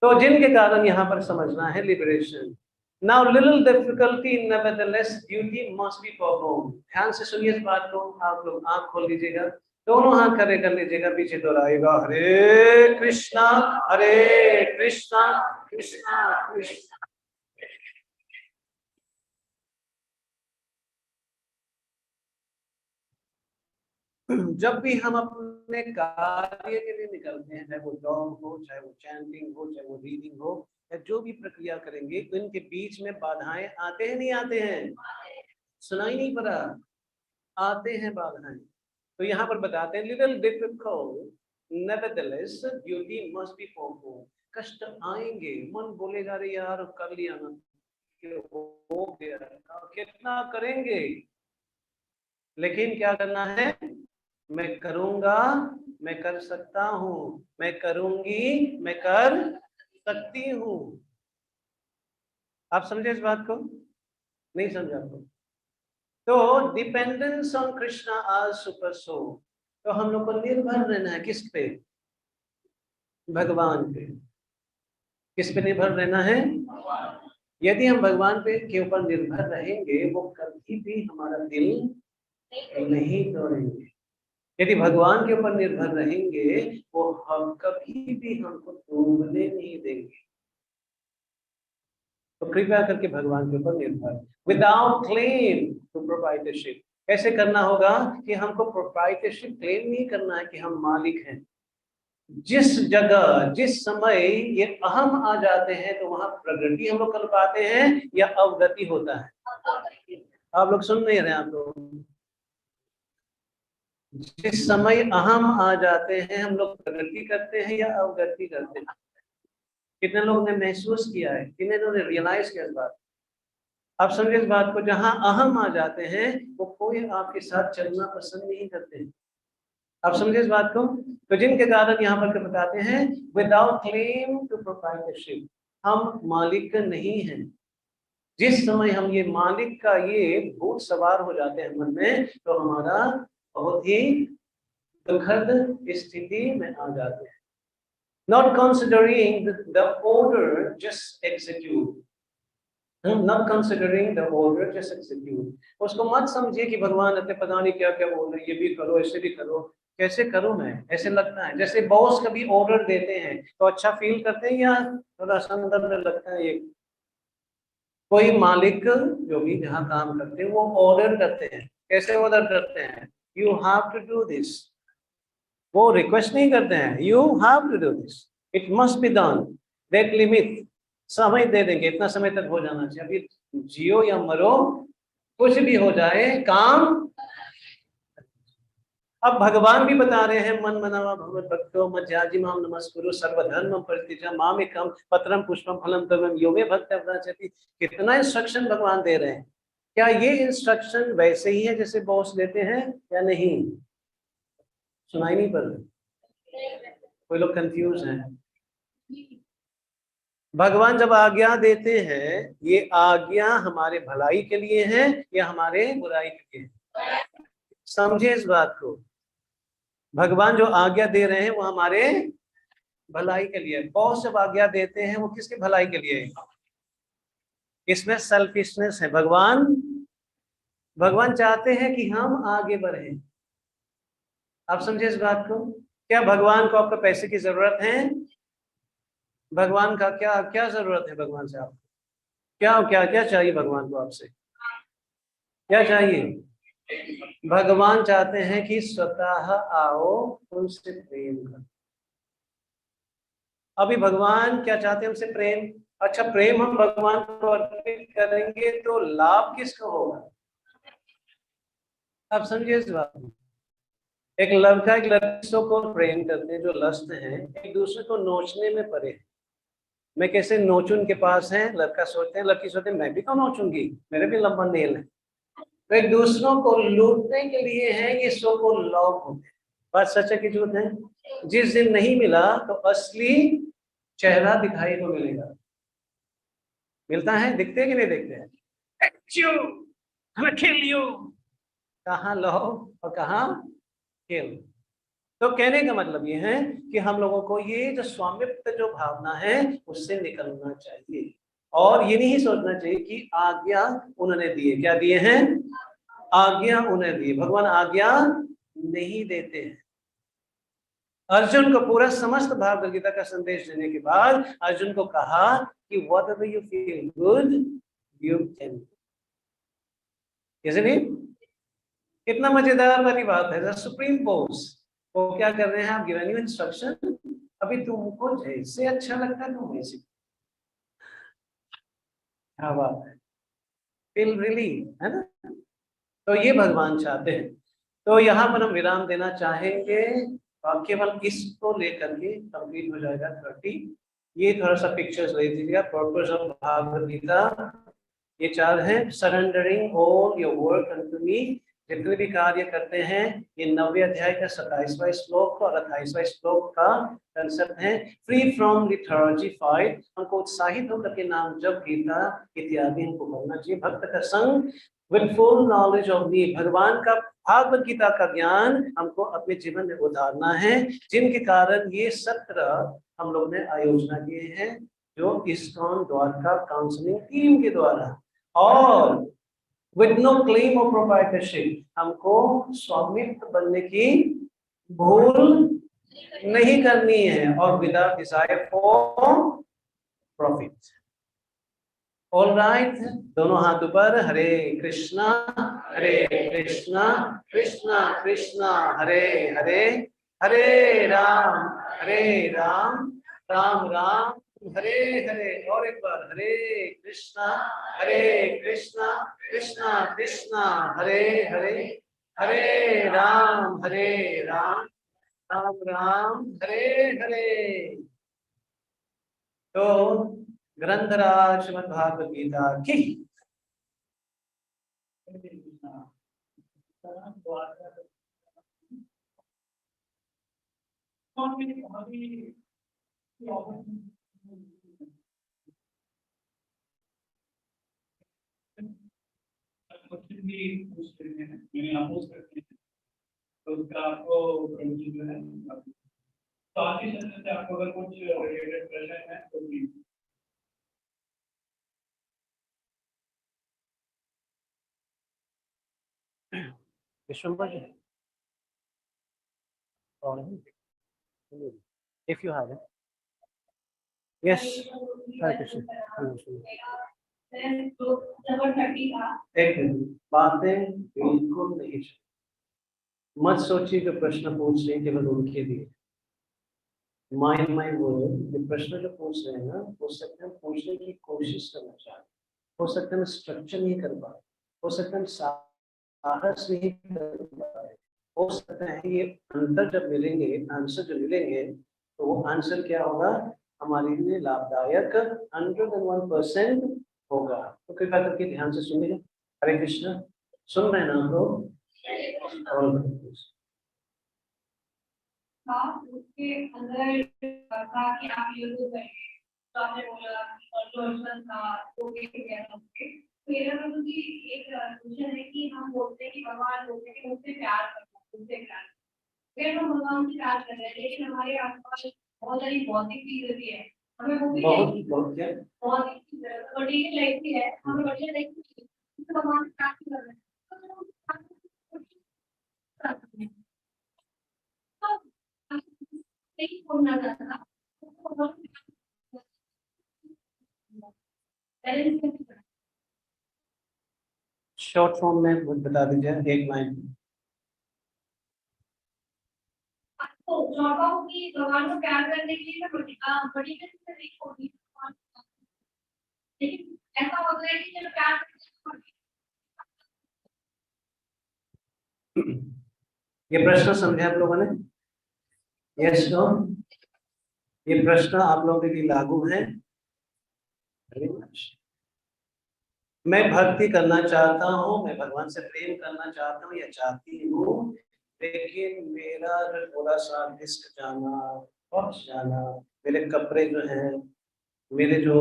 तो जिनके कारण यहाँ पर समझना है liberation. Now little difficulty nevertheless duty must be performed। ध्यान से सुनिए इस बात को। आप लोग आंख खोल लीजिएगा, दोनों हाथ खड़े कर लीजिएगा, पीछे दोहराएगा, हरे कृष्णा कृष्णा कृष्णा। जब भी हम अपने कार्य के लिए निकलते हैं, चाहे वो जॉब हो, चाहे वो चैंटिंग हो, चाहे वो रीडिंग हो, या जो भी प्रक्रिया करेंगे, तो इनके बीच में बाधाएं आते हैं नहीं आते हैं? सुनाई नहीं पड़ा? आते हैं बाधाएं। तो यहाँ पर बताते हैं, little difficult nevertheless duty must be performed. कष्ट आएंगे, मन बोलेगा रे यार कर लिया ना, हो गया, कितना करेंगे, लेकिन क्या करना है? मैं करूंगा, मैं कर सकता हूं, मैं करूंगी, मैं कर सकती हूं। आप समझे इस बात को? नहीं समझा तो डिपेंडेंस ऑन कृष्णा आज सुपर सो। तो हम लोग को निर्भर रहना है किस पे? भगवान पे। किस पे निर्भर रहना है? यदि हम भगवान पे के ऊपर निर्भर रहेंगे, वो कभी भी हमारा दिल नहीं तोड़ेंगे। यदि भगवान के ऊपर निर्भर रहेंगे, वो हम कभी भी हमको डूबने नहीं देंगे। तो कृपया करके भगवान के ऊपर निर्भर, विदाउट क्लेम टू प्रोप्राइटरशिप। कैसे करना होगा कि हमको प्रोप्राइटरशिप क्लेम नहीं करना है कि हम मालिक हैं। जिस जगह जिस समय ये अहम आ जाते हैं, तो वहां प्रगति हम लोग कर पाते हैं या अवगति होता है? आप लोग सुन नहीं रहे? आप लोग जिस समय अहम आ जाते हैं, हम लोग प्रगति करते हैं या अवगति करते हैं? कितने लोगों ने महसूस किया है? कितने लोगों ने रियलाइज किया इस बात? आप समझे इस बात को? जहां अहम आ जाते हैं, वो कोई आपके साथ चलना पसंद नहीं करते हैं। आप समझे इस बात को? तो जिनके कारण यहाँ पर बताते हैं, विदाउट क्लेम टू प्रोप्राइटरशिप, हम मालिक नहीं हैं। जिस समय हम ये मालिक का ये भूत सवार हो जाते हैं मन में, तो हमारा बहुत ही दुखद स्थिति में आ जाते हैं। Not considering the order, just execute. Not considering the order, just execute. उसको मत समझिए कि भगवान अपने पता नहीं क्या क्या बोल रहे हैं, ये भी करो, ऐसे भी करो। कैसे करूं मैं? ऐसे लगता है जैसे बॉस कभी ऑर्डर देते हैं तो अच्छा फील करते हैं या थोड़ा संदर्भ में लगता है? ये कोई मालिक जो भी जहाँ काम करते हैं, वो ऑर्डर करते हैं। कैसे ऑर्डर करते हैं? You have to do this. वो रिक्वेस्ट नहीं करते हैं, you have to do this, it must be done, that limit. समय दे देंगे, इतना समय तक हो जाना चाहिए। अभी जियो या मरो, कुछ भी हो जाए, काम। अब भगवान भी बता रहे हैं, मन मनावा भगवत भक्तो मज्जाजी माम नमस्कुरु सर्वधर्म परित्यज्य मामेकम पत्रम पुष्पम फलम तवम यो मे भक्त प्रचति। कितना इंस्ट्रक्शन भगवान दे रहे हैं। क्या ये इंस्ट्रक्शन वैसे ही है जैसे बॉस देते हैं या नहीं? सुनाई नहीं पड़ रहा? कोई लोग कंफ्यूज हैं। भगवान जब आज्ञा देते हैं, ये आज्ञा हमारे भलाई के लिए है या हमारे बुराई के लिए? समझे इस बात को? भगवान जो आज्ञा दे रहे हैं वो हमारे भलाई के लिए। बॉस जब आज्ञा देते हैं, वो किसके भलाई के लिए? इसमें सेल्फिशनेस है। भगवान चाहते हैं कि हम आगे बढ़े। आप समझे इस बात को? क्या भगवान को आपको पैसे की जरूरत है? भगवान का क्या क्या जरूरत है? भगवान से आपको क्या क्या क्या चाहिए? भगवान को आपसे क्या चाहिए? भगवान चाहते हैं कि स्वतः आओ, उनसे प्रेम करो। अभी भगवान क्या चाहते हैं? हमसे प्रेम। अच्छा, प्रेम हम भगवान को अर्पित करेंगे तो लाभ किसको होगा? आप समझिए इस बात को। एक लड़का एक लड़की को प्रेम करते हैं, जो लस्त हैं, एक दूसरे को नोचने में पड़े हैं। मैं कैसे नोचूं? उनके पास है, लड़का सोचते हैं, लड़की सोचते हैं मैं भी तो नोचूंगी, मेरे भी लंबा नेल है। तो एक दूसरों को लूटने के लिए है, ये सो को लव होते हैं। बात सच है कि झूठ है? जिस दिन नहीं मिला तो असली चेहरा दिखाई को मिलेगा। मिलता है? दिखते हैं कि नहीं दिखते हैं? कहाँ लव और कहाँ खेल। तो कहने का मतलब ये है कि हम लोगों को ये जो स्वामित्व जो भावना है, उससे निकलना चाहिए। और ये नहीं सोचना चाहिए कि आज्ञा उन्होंने दी है। क्या दिए हैं? आज्ञा उन्हें दी। भगवान आज्ञा नहीं देते हैं। अर्जुन को पूरा समस्त भागवत गीता का संदेश देने के बाद अर्जुन को कहा कि whatever you feel good, you can. isn't it? कितना मजेदार वाली बात है। सुप्रीम बॉस वो क्या कर रहे हैं? आप गिवन यू इंस्ट्रक्शन, अभी तुमको जैसे अच्छा लगता है तुम वैसे। क्या बात है, फील रिली, है ना? तो ये भगवान चाहते हैं। तो यहाँ पर हम विराम देना चाहेंगे, केवल इसको लेकर के कंप्लीट हो जाएगा 30। ये थोड़ा सा पिक्चर्स ले दीजिएगा। पर्पस ऑफ भागवत गीता ये 4 हैं। Surrendering all your work unto me, जितने भी कार्य करते हैं, ये 90वें अध्याय का 27वां श्लोक और 28वां श्लोक का कंसेप्ट है। फ्री फ्रॉम लिथर्जी फाइट, हमको उत्साहित होकर के नाम जप गीता इत्यादि हमको करना चाहिए। भक्त का संग विद फुल नॉलेज ऑफ मी, भगवान का भागवत गीता का ज्ञान हमको अपने जीवन में उतारना है, जिनके कारण ये सत्र हम लोग ने आयोजना किए हैं, जो इस्कॉन द्वारका काउंसलिंग टीम के द्वारा। और with no claim of proprietorship, हमको स्वामित्व बनने की भूल नहीं करनी है, और without desire for profit. All right, दोनों हाथ ऊपर। हरे कृष्णा कृष्णा कृष्णा हरे हरे, हरे राम राम राम हरे हरे। और एक बार, हरे कृष्णा कृष्णा कृष्णा हरे हरे, हरे राम राम राम हरे हरे। तो ग्रंथराज श्रीमद् भागवत गीता की तो उसका आपको जो है, तो आज के सेशन से आपको अगर कुछ रिलेटेड प्रश्न है तो please. Vishwambhar ji, if you have it, yes, Hare Krishna। एक मिनट, बातें बिल्कुल नहीं, मत सोचिए कि प्रश्न पूछ रहे हैं केवल उनके लिए। माइंड माय वर्ड, ये प्रश्न जो पूछ रहे हैं ना, हो सकते हैं पूछने की कोशिश करना चाहें, हो सकता है स्ट्रक्चर नहीं कर पाए, हो सकता है साहस नहीं कर पाए, हो सकता है ये अंतर जब मिलेंगे, आंसर जो मिलेंगे, तो वो आंसर क्या होगा, हमारे लिए लाभदायक 101% होगा। तो कृपया करके ध्यान से सुनिए। हरे कृष्ण, सुन रहे हैं ना आप लोग? उसके अंदर था कि आप यूज करेंगे, तो आपने बोला और था वो तो मेरा मतलब कि एक क्वेश्चन है कि हम बोलते हैं कि भगवान बोलते हैं कि मुझसे प्यार करना, मुझसे प्यार, फिर हम भगवान से प्यार कर रहे हैं, लेकिन हमारे आसपास बहुत सारी भौतिक चीजें भी है, हमें वो भी बहुत क्या भौतिक चीजें मटेरियल लाइफ भी है, हमें मटेरियल लाइफ भगवान से प्यार कर रहे हैं, नहीं छोड़ना चाहता। शॉर्ट फॉर्म में बता दीजिए, एक लाइन। तो चाहता हूँ कि भगवान को प्यार करने के लिए मैं बड़ी से नहीं छोड़ती, लेकिन ऐसा होता है कि जब प्यार ये प्रश्न समझे आप लोगों ने? Yes no? ये प्रश्न आप लोगों के लिए लागू है? मैं भक्ति करना चाहता हूँ, मैं भगवान से प्रेम करना चाहता हूँ या चाहती हूँ, लेकिन मेरा जो थोड़ा सा लिस्ट जाना, पहुंच जाना, मेरे कपड़े जो हैं, मेरे जो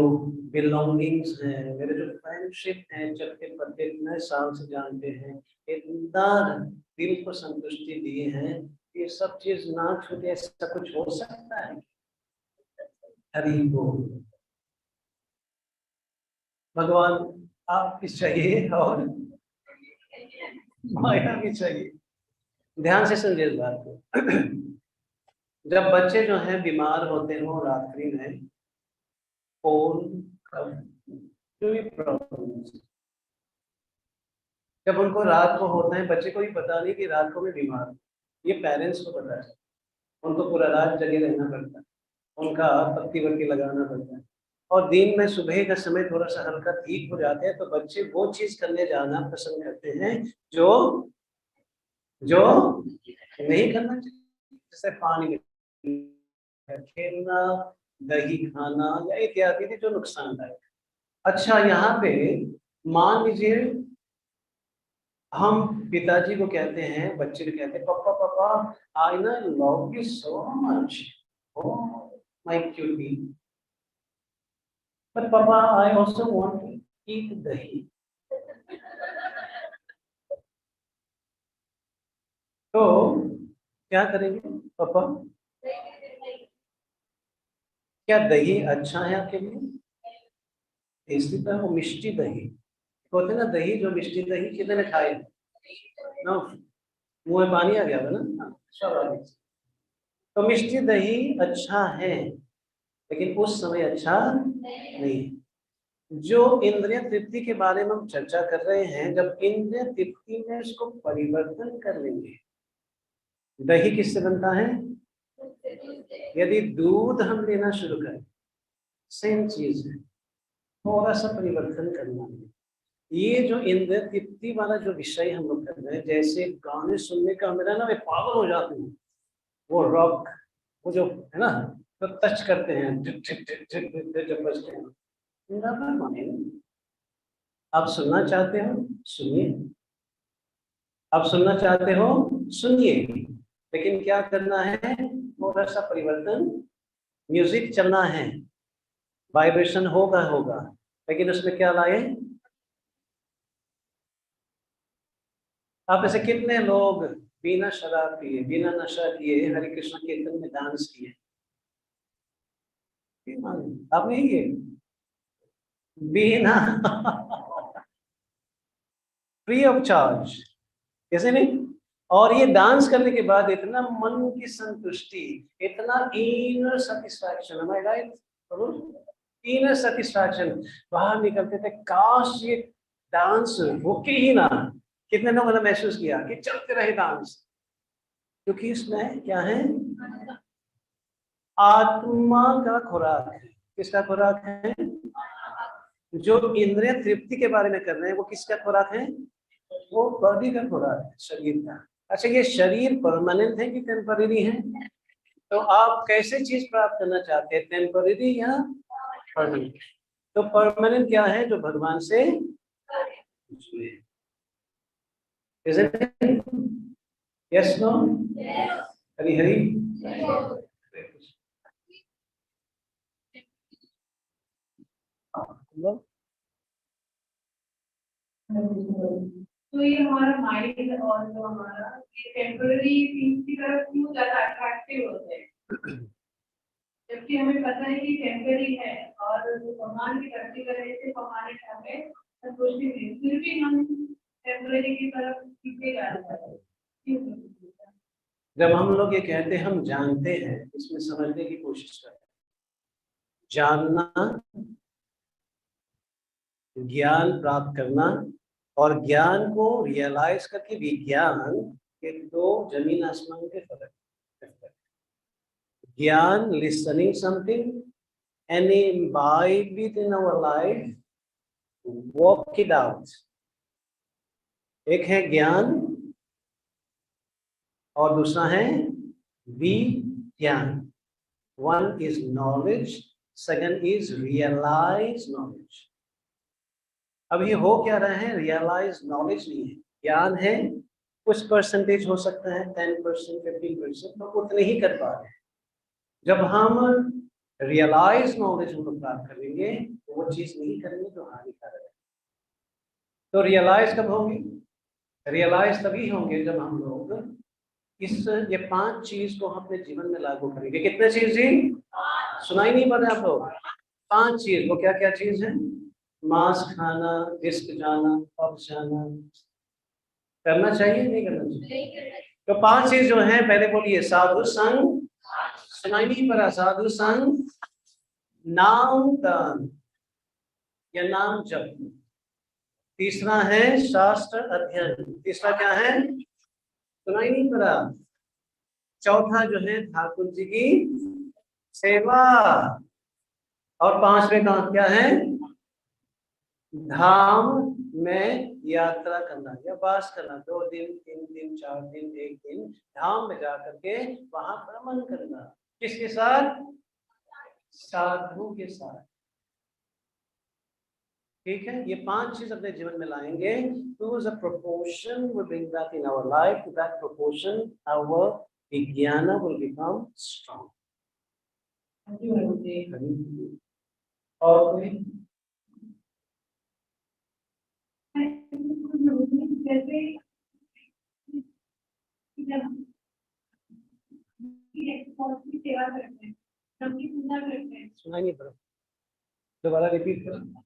बिलोंगिंग्स हैं, मेरे जो फ्रेंडशिप हैं, जब के पत्ते इतने साल से जानते हैं, इतना दिल को संतुष्टि दिए हैं, ये सब चीज ना छूटे, ऐसा कुछ हो सकता है? हरि बोल। भगवान आप भी चाहिए और माया भी चाहिए। ध्यान से समझिए इस बात को। जब बच्चे जो हैं बीमार होते हो रात्रि में, जब उनको रात को होता है, बच्चे को भी पता नहीं कि रात को मैं बीमार हूँ, ये पेरेंट्स को पता है, उनको पूरा रात जगे रहना पड़ता है, उनका पत्ती वत्ती लगाना पड़ता है, और दिन में सुबह का समय थोड़ा सा हल्का ठीक हो जाते हैं, तो बच्चे वो चीज करने जाना पसंद करते हैं जो जो नहीं करना चाहिए, जैसे पानी में खेलना, दही खाना या इत्यादि जो नुकसानदायक। अच्छा, यहाँ पे मान लीजिए हम पिताजी को कहते हैं, बच्चे को कहते हैं, पापा पापा आई ना love you so much, oh my cutie, but पापा I also want to eat dahi. तो क्या करेंगे पापा? क्या दही अच्छा है आपके लिए? इसी तरह वो मिष्टी दही होते ना, दही जो मिष्टी दही कितने खाए ना, मुंह में पानी आ गया था ना, स्वाभाविक। तो मिष्टी दही अच्छा है, लेकिन उस समय अच्छा नहीं। जो इंद्रिय तृप्ति के बारे में हम चर्चा कर रहे हैं, जब इंद्रिय तृप्ति में इसको परिवर्तन कर लेंगे, दही किससे बनता है? यदि दूध हम लेना शुरू करें, सेम चीज है, थोड़ा सा परिवर्तन करना है। ये जो इंद्रिय तृप्ति वाला जो विषय हम लोग कर रहे हैं, जैसे गाने सुनने का मेरा ना, मैं पागल हो जाती हूँ। वो रॉक, वो जो है ना, तो टच करते हैं, जब बजते हैं, मेरा मन है। आप सुनना चाहते हो सुनिए, आप सुनना चाहते हो सुनिए, लेकिन क्या करना है? थोड़ा सा परिवर्तन, म्यूजिक चलना है, वाइब्रेशन होगा होगा, लेकिन उसमें क्या लाए? आप ऐसे कितने लोग बिना शराब पिए, बिना नशा किए हरे कृष्ण कीर्तन में डांस किए? आप नहीं किए? बिना फ्री ऑफ चार्ज, कैसे नहीं? और ये डांस करने के बाद इतना मन की संतुष्टि, इतना इनर सेटिस्फैक्शन, एम आई राइट? इनर सेटिस्फैक्शन, बाहर निकलते थे, काश ये डांस रुके ही ना। कितने लोगों ने महसूस किया कि चलते रहे डांस? क्योंकि इसमें क्या है? आत्मा का खुराक है। किसका खुराक है? जो इंद्रिय तृप्ति के बारे में कर रहे हैं, वो किसका खुराक है? वो बॉडी का खुराक है, शरीर का। अच्छा, ये शरीर परमानेंट है कि टेम्पररी है? तो आप कैसे चीज प्राप्त करना चाहते हैं, टेम्पररी या परमानेंट? तो परमानेंट क्या है? जो भगवान से जुड़े। Yes no? हरी हरी। तो ये हमारा माइंड और जो हमारा ये टेम्पररी थिंग्स की तरफ क्यों ज्यादा अट्रैक्टिव होते हैं, जबकि हमें पता है कि टेम्पररी है, और जो भगवान की भक्ति करने से हमारे हमें संतुष्टि मिली, फिर भी हम टेम्पररी की तरफ खींचे जा रहे हैं। क्यों? जब हम लोग ये कहते हैं हम जानते हैं, इसमें समझने की कोशिश करते हैं। जानना, ज्ञान प्राप्त करना, और ज्ञान को रियलाइज करके विज्ञान के दो जमीन आसमान के फर्क है। ज्ञान, listening something and imbibe it in our life, walk it out। एक है ज्ञान और दूसरा है विज्ञान। One is knowledge, second is realized knowledge। अब ये हो क्या रहा है? रियलाइज नॉलेज नहीं है, ज्ञान है। कुछ परसेंटेज हो सकता है, 10%, 15%, तो उतने ही कर पा रहे हैं। जब हम रियलाइज नॉलेज हम प्राप्त करेंगे, तो वो चीज नहीं करेंगे जो हानिकारक है। तो रियलाइज कब होंगे? रियलाइज तभी होंगे जब हम लोग ये 5 चीज को अपने जीवन में लागू करेंगे। कितने चीज जी? सुनाई नहीं पड़ रहा आप लोग? 5 चीज। वो क्या क्या चीज है? मांस खाना, डिस्क जाना, पब जाना। करना चाहिए नहीं करना चाहिए? तो 5 चीज जो है, पहले बोलिए। साधु संग, सुनाई नहीं पड़ा? साधु संग, नाम दान या नाम जप। तीसरा है शास्त्र अध्ययन। तीसरा क्या है? सुनाई नहीं पड़ा? चौथा जो है ठाकुर जी की सेवा। और 5वें का क्या है? धाम में यात्रा करना या वास करना। 2 दिन, 3 दिन, 4 दिन, 1 दिन धाम में जाकर के वहां भ्रमण करना। किसके साथ? साधु के साथ। ठीक है, ये 5 चीज अपने जीवन में लाएंगे। Choose a proportion will bring that in our life. To that proportion, our vijnana will become strong. और कोई? जैसे जब सेवा करते हैं, सबकी पूजा करते हैं, सुनाई नहीं पड़ा, दोबारा रिपीट करो।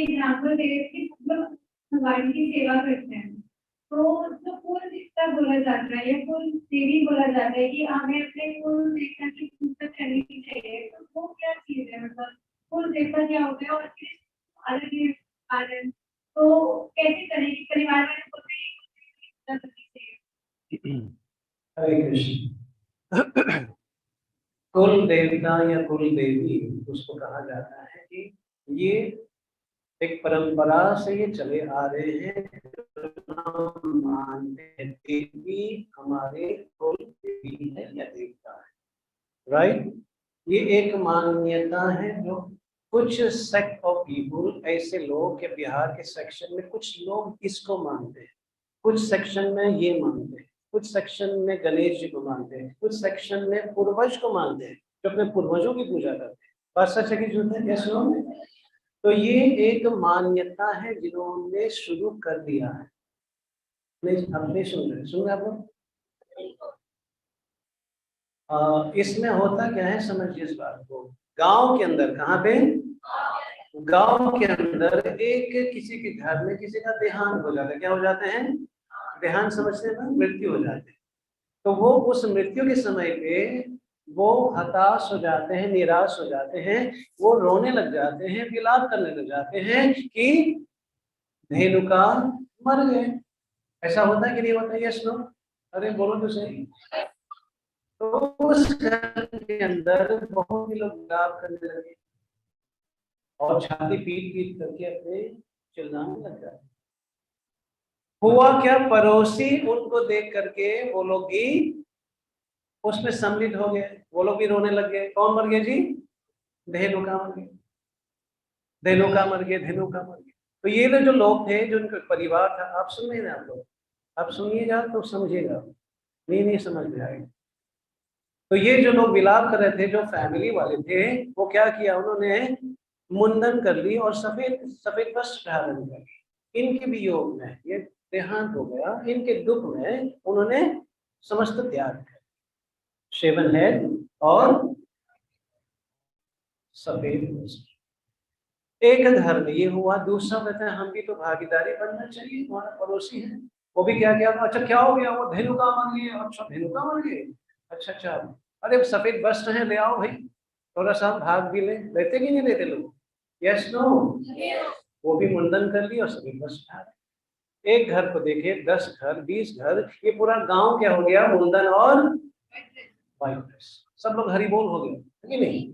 एग्जाम्पल दे रहे थे, मतलब भगवान की सेवा करते हैं, तो जो कुल दिखता बोला जाता है या कुल देवी बोला जाता है कि हमें अपने कुल देवता की पूजा करनी चाहिए, तो वो क्या चीज है? मतलब कुल देवता क्या होता है और किस अलग कारण, तो कैसे करें कि परिवार में बोलते हैं पूजा करनी चाहिए? हरे कृष्ण। कुल देवता या कुल देवी उसको कहा जाता है कि ये एक परंपरा से ये चले आ रहे हैं। हम मानते हैं देवी हमारे कुल देवी है या देवता है, राइट। ये एक मान्यता है जो कुछ सेक्ट ऑफ पीपुल, ऐसे लोग के बिहार के सेक्शन में कुछ लोग इसको मानते हैं, कुछ सेक्शन में ये मानते हैं, कुछ सेक्शन में गणेश जी को मानते हैं, कुछ सेक्शन में पूर्वज को मानते हैं जो अपने पूर्वजों की पूजा करते हैं। बात सच है कि झूठ है? Yes no? तो ये एक मान्यता है जिन्होंने शुरू कर दिया है। नहीं, हम नहीं सुन रहे आप लोग? इसमें होता क्या है, समझिए इस बात को। गांव के अंदर, कहाँ पे? गांव के अंदर एक किसी के घर में किसी का देहांत हो जाता है। क्या हो जाते हैं? देहांत समझते हैं ना, मृत्यु हो जाते हैं। तो वो उस मृत्यु के समय पे वो हताश हो जाते हैं, निराश हो जाते हैं, वो रोने लग जाते हैं, विलाप करने लग जाते हैं कि धेनुका मर गए। ऐसा होता है कि नहीं होता है? Yes no? अरे बोलो तो सही। तो उस घर के अंदर बहुत ही लोग विलाप करने लगे और छाती पीट पीट करके अपने चिल्लाने लग जाते। हुआ क्या, पड़ोसी उनको देख करके वो लोग भी उसमें सम्मिलित हो गए, वो लोग भी रोने लग गए। कौन मर गए जी? धेनुका मर गए, धेनुका मर गए, धेनुका मर गए। तो ये जो लोग थे, जो उनका परिवार था, आप सुन रहे हैं आप लोग? आप सुनिएगा तो समझिएगा, नहीं नहीं समझ में आएगा। तो ये जो लोग विलाप कर रहे थे, जो फैमिली वाले थे, वो क्या किया, उन्होंने मुंडन कर ली और सफेद सफेद वस्त्र धारण कर ली। इनके भी योग में ये देहांत हो गया, इनके दुख में उन्होंने समस्त त्याग किया, शेवन हेड और सफेद वस्त्र। एक घर में ये हुआ। दूसरा कहते हैं हम भी तो भागीदारी बनना चाहिए, हमारा पड़ोसी है, वो भी क्या किया, अच्छा क्या हो गया, वो धेनुका मर गए। अच्छा धेनुका मर गए, अच्छा अच्छा, अरे सफेद वस्त्र है, ले आओ भाई, थोड़ा सा भाग भी लेते कि नहीं लेते लोग? Yes no? वो भी मुंडन कर लिया और सफेद वस्त्र। एक घर को देखे, 10 घर, 20 घर, ये पूरा गांव क्या हो गया, मुंडन और व्हाइट ड्रेस। सब लोग हरि बोल हो गए कि नहीं?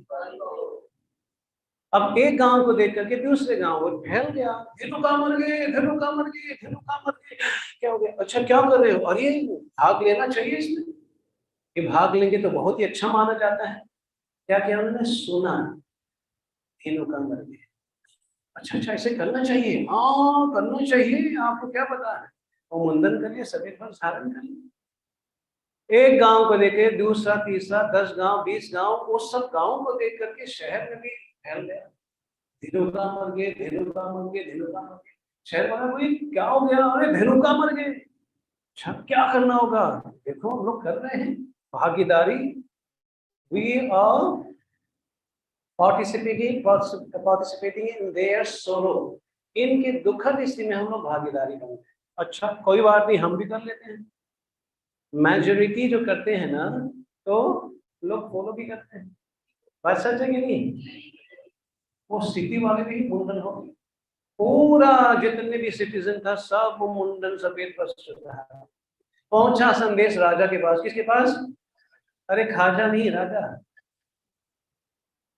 अब एक गांव को देख करके दूसरे गांव वो फैल गया, धेनुका मर गए, धेनुका मर गए, धेनुका मर गए। क्या हो गया? अच्छा क्या कर रहे हो? अरे भाग लेना चाहिए इसमें, ये भाग लेंगे तो बहुत ही अच्छा माना जाता है। क्या किया उन्होंने? सुना धेनुका मर गए, अच्छा अच्छा ऐसे करना चाहिए, हाँ करना चाहिए, आपको क्या पता है। वो मुंडन करिए, सफेद वस्त्र धारण करिए। एक गांव को लेके दूसरा, तीसरा, 10 गांव, 20 गांव, उस सब गांव को देख करके शहर में भी फैल गया, धेनुका मर गए, धेनुका मर गए, धेनुका मर गए। शहर वाला कोई क्या हो गया, अरे धेनुका मर गए, अच्छा क्या करना होगा? देखो हम लोग कर रहे हैं भागीदारी, we are participating in their sorrow, इनके दुखद स्थिति में हम लोग भागीदारी करते हैं। अच्छा कोई बात नहीं, हम भी कर लेते हैं। मेजोरिटी जो करते हैं ना, तो लोग फॉलो भी करते हैं। बात सच है कि नहीं? वो सिटी वाले भी मुंडन हो गए, पूरा जितने भी सिटीजन था सब वो मुंडन सफेद वस्त्र था। पहुंचा संदेश राजा के पास। किसके पास? अरे खाजा नहीं, राजा।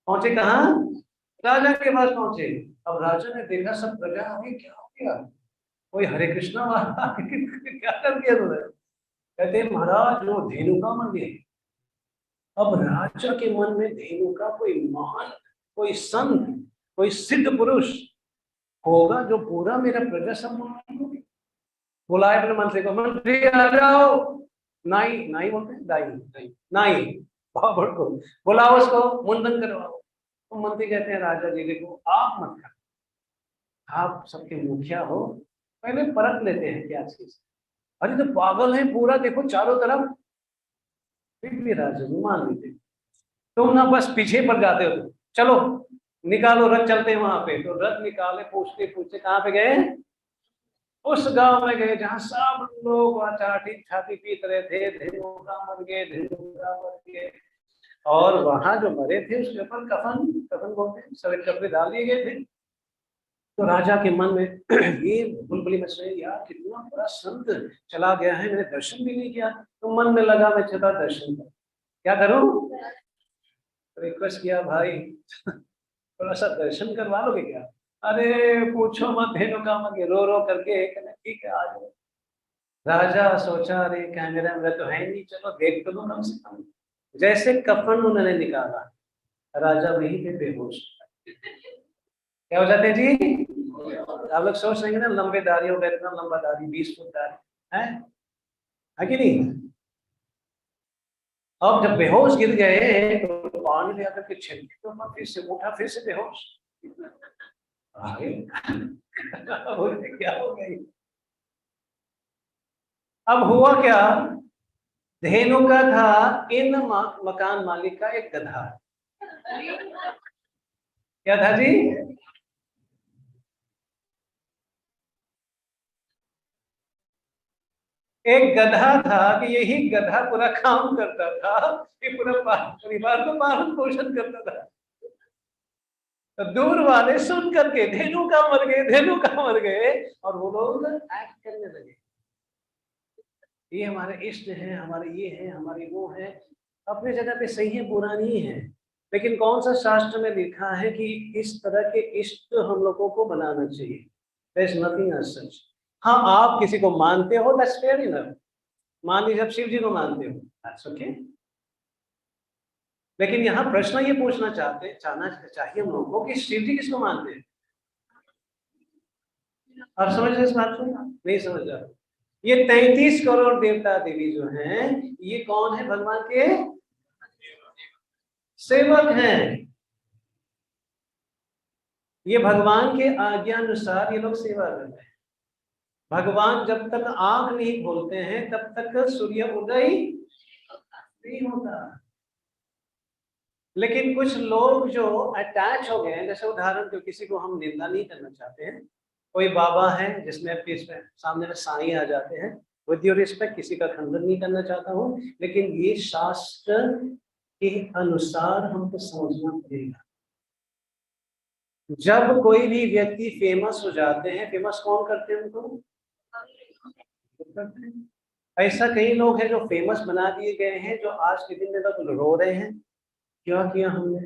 पहुंचे कहाँ? राजा के पास पहुंचे। अब राजा ने देखा सब प्रजा, अभी क्या हो गया, कोई हरे कृष्णा वाला क्या कर दिया तुमने? कहते महाराज वो धेनुका मर गई। अब राजा के मन में धेनु का कोई महान, कोई संत, कोई सिद्ध पुरुष होगा जो पूरा मेरा प्रजा सम्मान होगी। बुलाए अपने मंत्री को, मंत्री आ जाओ। नाई, नाई बोलते हैं, दाई, नाई बाबर को बुलाओ, उसको मुंडन करवाओ। तो मंत्री कहते हैं राजा जी देखो आप मत कर, आप सबके मुखिया हो, पहले परख लेते हैं क्या चीज। अरे तो पागल है पूरा, देखो चारों तरफ। फिर भी राजा जी मान लेते, तुम ना बस पीछे पड़ जाते हो, चलो निकालो रथ, चलते हैं वहां पे। तो रथ निकाले, पूछते पूछते कहाँ पे गए, उस गांव में गए जहाँ सब लोग छाती छाती पीट रहे थे, धेनु का मर गए, धेनु का मर गए। और वहां जो मरे थे उसके ऊपर कफन, कफन बोलते हैं, सभी कपड़े डाल दिए गए थे। तो राजा के मन में ये बुलबुली मच रही, यार कितना बड़ा संत चला गया है, मैंने दर्शन भी नहीं किया। तो मन में लगा मैं चला दर्शन कर, क्या करूं, रिक्वेस्ट किया भाई थोड़ा सा दर्शन करवा लोगे क्या। अरे पूछो मत, धेनु का मत, रो रो करके कहना ठीक है आ जाओ। राजा सोचा अरे कैमरा मेरा तो है नहीं, चलो देख तो लो कम से कम। जैसे कफन उन्होंने निकाला, राजा वहीं पे बेहोश। क्या हो जाते हैं जी, आप लोग सोच रहे हैं ना लंबे दाढ़ी हो गए, इतना लंबा दाढ़ी, 20 फुट दाढ़ी है कि नहीं। अब जब बेहोश गिर गए तो पानी ले आकर के छिड़के तो फिर से उठा, फिर से बेहोश। आगे क्या हो गई। अब हुआ क्या, धेनु का था इन मकान मालिक का एक गधा। क्या था जी, एक गधा था कि यही गधा पूरा काम करता था कि पूरा परिवार को पालन पोषण करता था। तो दूर वाले सुन करके धेनु का मर गए, धेनु का मर गए, और वो लोग एक्ट करने लगे, ये हमारे इष्ट है, हमारे ये है, हमारे वो है। अपनी जगह पे सही है, बुरा नहीं है, लेकिन कौन सा शास्त्र में लिखा है कि इस तरह के इष्ट हम लोगों को बनाना चाहिए। There is nothing as such। हाँ आप किसी को मानते हो, that's fair enough। मान लीजिए आप शिव जी को मानते हो, that's okay। लेकिन यहाँ प्रश्न ये पूछना चाहना चाहिए हम लोगों को कि शिव जी किसको मानते हैं। आप समझ रहे इस बात को, नहीं समझ रहा। ये 33 करोड़ देवता देवी जो हैं, ये कौन है, भगवान के सेवक हैं। ये भगवान के आज्ञा अनुसार ये लोग सेवा कर रहे हैं। भगवान जब तक आंख नहीं खोलते हैं तब तक सूर्य उदय नहीं होता। लेकिन कुछ लोग जो अटैच हो गए हैं, जैसे उदाहरण के किसी को हम निंदा नहीं करना चाहते हैं, कोई बाबा है जिसमें सामने में साईं आ जाते हैं, विद योर रिस्पेक्ट किसी का खंडन नहीं करना चाहता हूँ, लेकिन ये शास्त्र के अनुसार हमको समझना पड़ेगा। जब कोई भी व्यक्ति फेमस हो जाते हैं, फेमस कौन करते हैं उनको, ऐसा कई लोग हैं जो फेमस बना दिए गए हैं, जो आज के दिन में लोग रो रहे हैं, क्या किया हमने,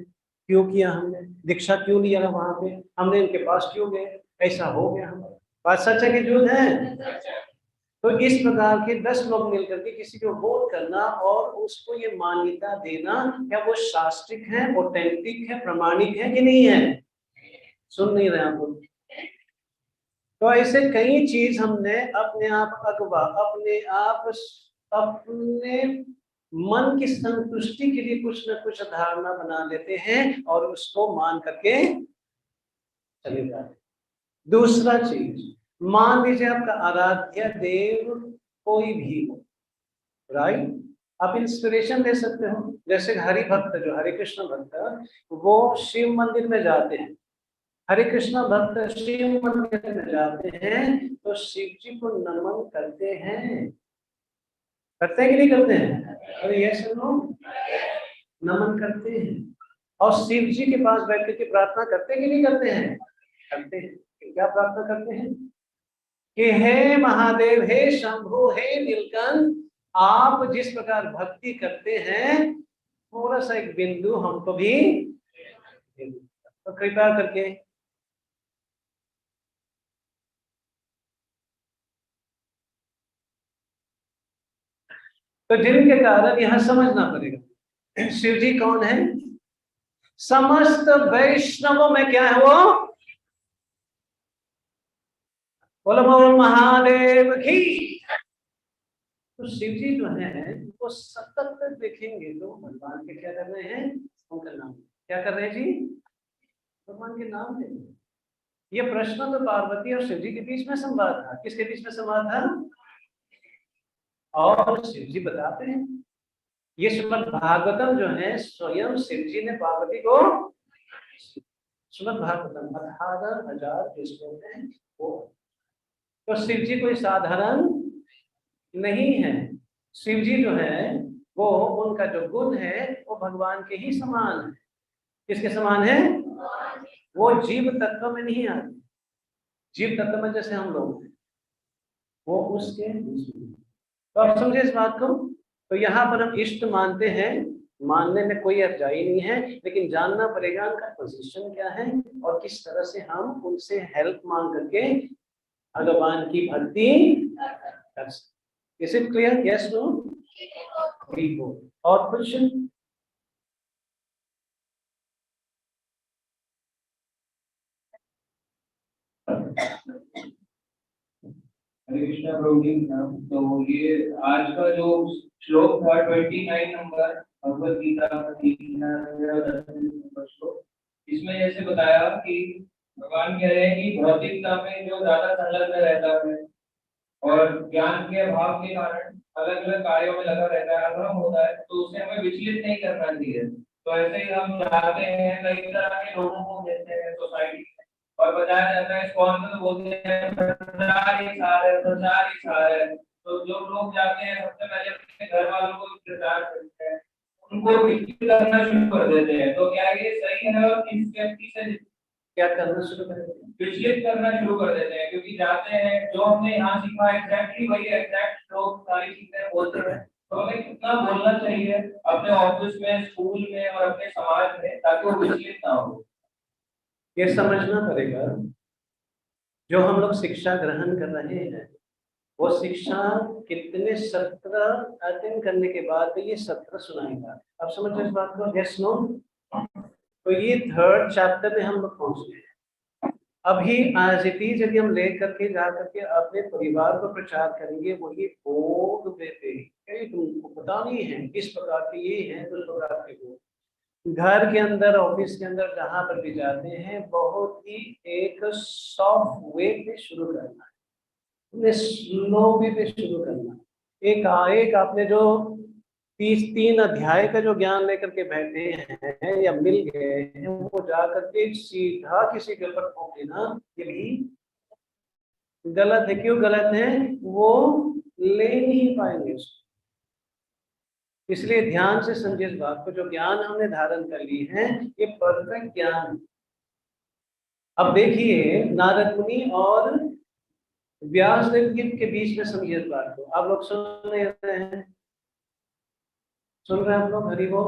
क्यों किया हमने, दीक्षा क्यों लिया वहां पे, हमने इनके पास क्यों गए, ऐसा हो गया हमारा। बात सच है कि झूठ है। तो इस प्रकार के 10 लोग मिलकर के किसी को वोट करना और उसको ये मान्यता देना, क्या वो शास्त्रिक है, ऑथेंटिक है, प्रमाणिक है कि नहीं है। सुन नहीं रहे आप लोग। तो ऐसे कई चीज हमने अपने आप अगवा, अपने मन की संतुष्टि के लिए कुछ न कुछ धारणा बना लेते हैं और उसको मान करके चले जाते। दूसरा चीज, मान लीजिए आपका आराध्य देव कोई भी हो, राइट, आप इंस्पिरेशन ले सकते हो। जैसे हरि भक्त, जो हरे कृष्ण भक्त, वो शिव मंदिर में जाते हैं, हरे कृष्ण भक्त शिव मंदिर में जाते हैं तो शिव जी को नमन करते हैं, करते हैं कि नहीं करते हैं। अरे ये सुनो, नमन करते हैं और शिव जी के पास बैठ करके प्रार्थना करते हैं कि नहीं करते हैं, करते हैं। क्या प्रार्थना करते हैं कि हे महादेव, हे शंभु, हे नीलकंठ, आप जिस प्रकार भक्ति करते हैं थोड़ा सा एक बिंदु हमको भी, तो कृपया करके तो जिनके कारण यहां समझना पड़ेगा शिव जी कौन है? समस्त वैष्णवों में क्या है वो? बोलो बोलो महादेव की। तो शिव जी जो है वो सतत देखेंगे तो भगवान के क्या कर रहे हैं? उनका नाम क्या कर रहे हैं जी? भगवान के नाम है। ये प्रश्न तो पार्वती और शिव जी के बीच में संवाद था। किसके बीच में संवाद था? और शिव जी बताते हैं। ये श्रीमद् भागवतम जो है स्वयं शिव जी ने पार्वती को, श्रीमद् भागवतम 18,000 श्लोक हैं वो। तो शिव जी कोई साधारण नहीं है। शिव जी जो है वो, उनका जो गुण है वो भगवान के ही समान है। किसके समान है? वो जीव तत्व में नहीं आते। जीव तत्व में जैसे हम लोग हैं, वो उसके बीच में। तो आप समझे इस बात को। तो यहाँ पर हम इष्ट मानते हैं, मानने में कोई अफजाई नहीं है, लेकिन जानना पड़ेगा उनका पोजीशन क्या है और किस तरह से हम उनसे हेल्प मांग करके भगवान की भक्ति कर सकते। Is it clear? Yes no? और कुछ? हरे कृष्णा प्रभु जी। तो ये आज का जो श्लोक था 29 नंबर भगवद गीता श्लोक, इसमें जैसे बताया कि भगवान कह रहे हैं कि भौतिकता में जो ज्यादा संलग्न रहता है और ज्ञान के अभाव के कारण अलग अलग कार्यों में लगा रहता है, अधर्म होता है, तो उसे हमें विचलित नहीं करना चाहिए। तो ऐसे ही हम जाते हैं, कई तरह के लोगों को मिलते हैं सोसाइटी में और बताया जाता है कौन तो बोलते हैं प्रचार ही सार है। तो जो लोग जाते हैं सबसे पहले अपने घर वालों को प्रचार करते हैं, उनको विचलित करना शुरू कर देते हैं। तो क्या ये सही है? और किस व्यक्ति से क्या करना शुरू कर देते हैं? विचलित करना शुरू कर देते हैं, क्योंकि जाते हैं जो हमने यहाँ सीखा एग्जैक्टली वही एग्जैक्ट लोग सारी चीजें बोलते हैं। तो हमें कितना बोलना चाहिए अपने ऑफिस में, स्कूल में और अपने समाज में, ताकि वो विचलित ना हो। ये समझना पड़ेगा, जो हम लोग शिक्षा ग्रहण कर रहे हैं वो शिक्षा कितने सत्र अध्ययन करने के बाद ये सत्र सुनाएगा। आप समझ रहे इस बात को? Yes no? तो ये 3rd चैप्टर में हम लोग पहुंच गए। अभी आज यदि हम ले करके जा करके अपने परिवार को प्रचार करेंगे, वही भोग देते हैं। तुमको पता नहीं है किस प्रकार के ये हैं, उस प्रकार के भोग। घर के अंदर, ऑफिस के अंदर, जहां पर भी जाते हैं, बहुत ही एक सॉफ्ट वे पे शुरू करना है, स्लो वे पे शुरू करना है। एक आपने जो 3 अध्याय का जो ज्ञान लेकर के बैठे हैं या मिल गए हैं, वो जा करके सीधा किसी के ऊपर ठोक देना, ये भी गलत है। क्यों गलत है? वो ले नहीं पाएंगे उसको। इसलिए ध्यान से समझिए इस बात को। जो ज्ञान हमने धारण कर ली है ये परफेक्ट ज्ञान है। अब देखिए नारद मुनि और व्यासदेव के बीच में समझिए इस बात को। आप लोग सुन रहे हैं? सुन रहे हैं आप लोग? हरि बोल।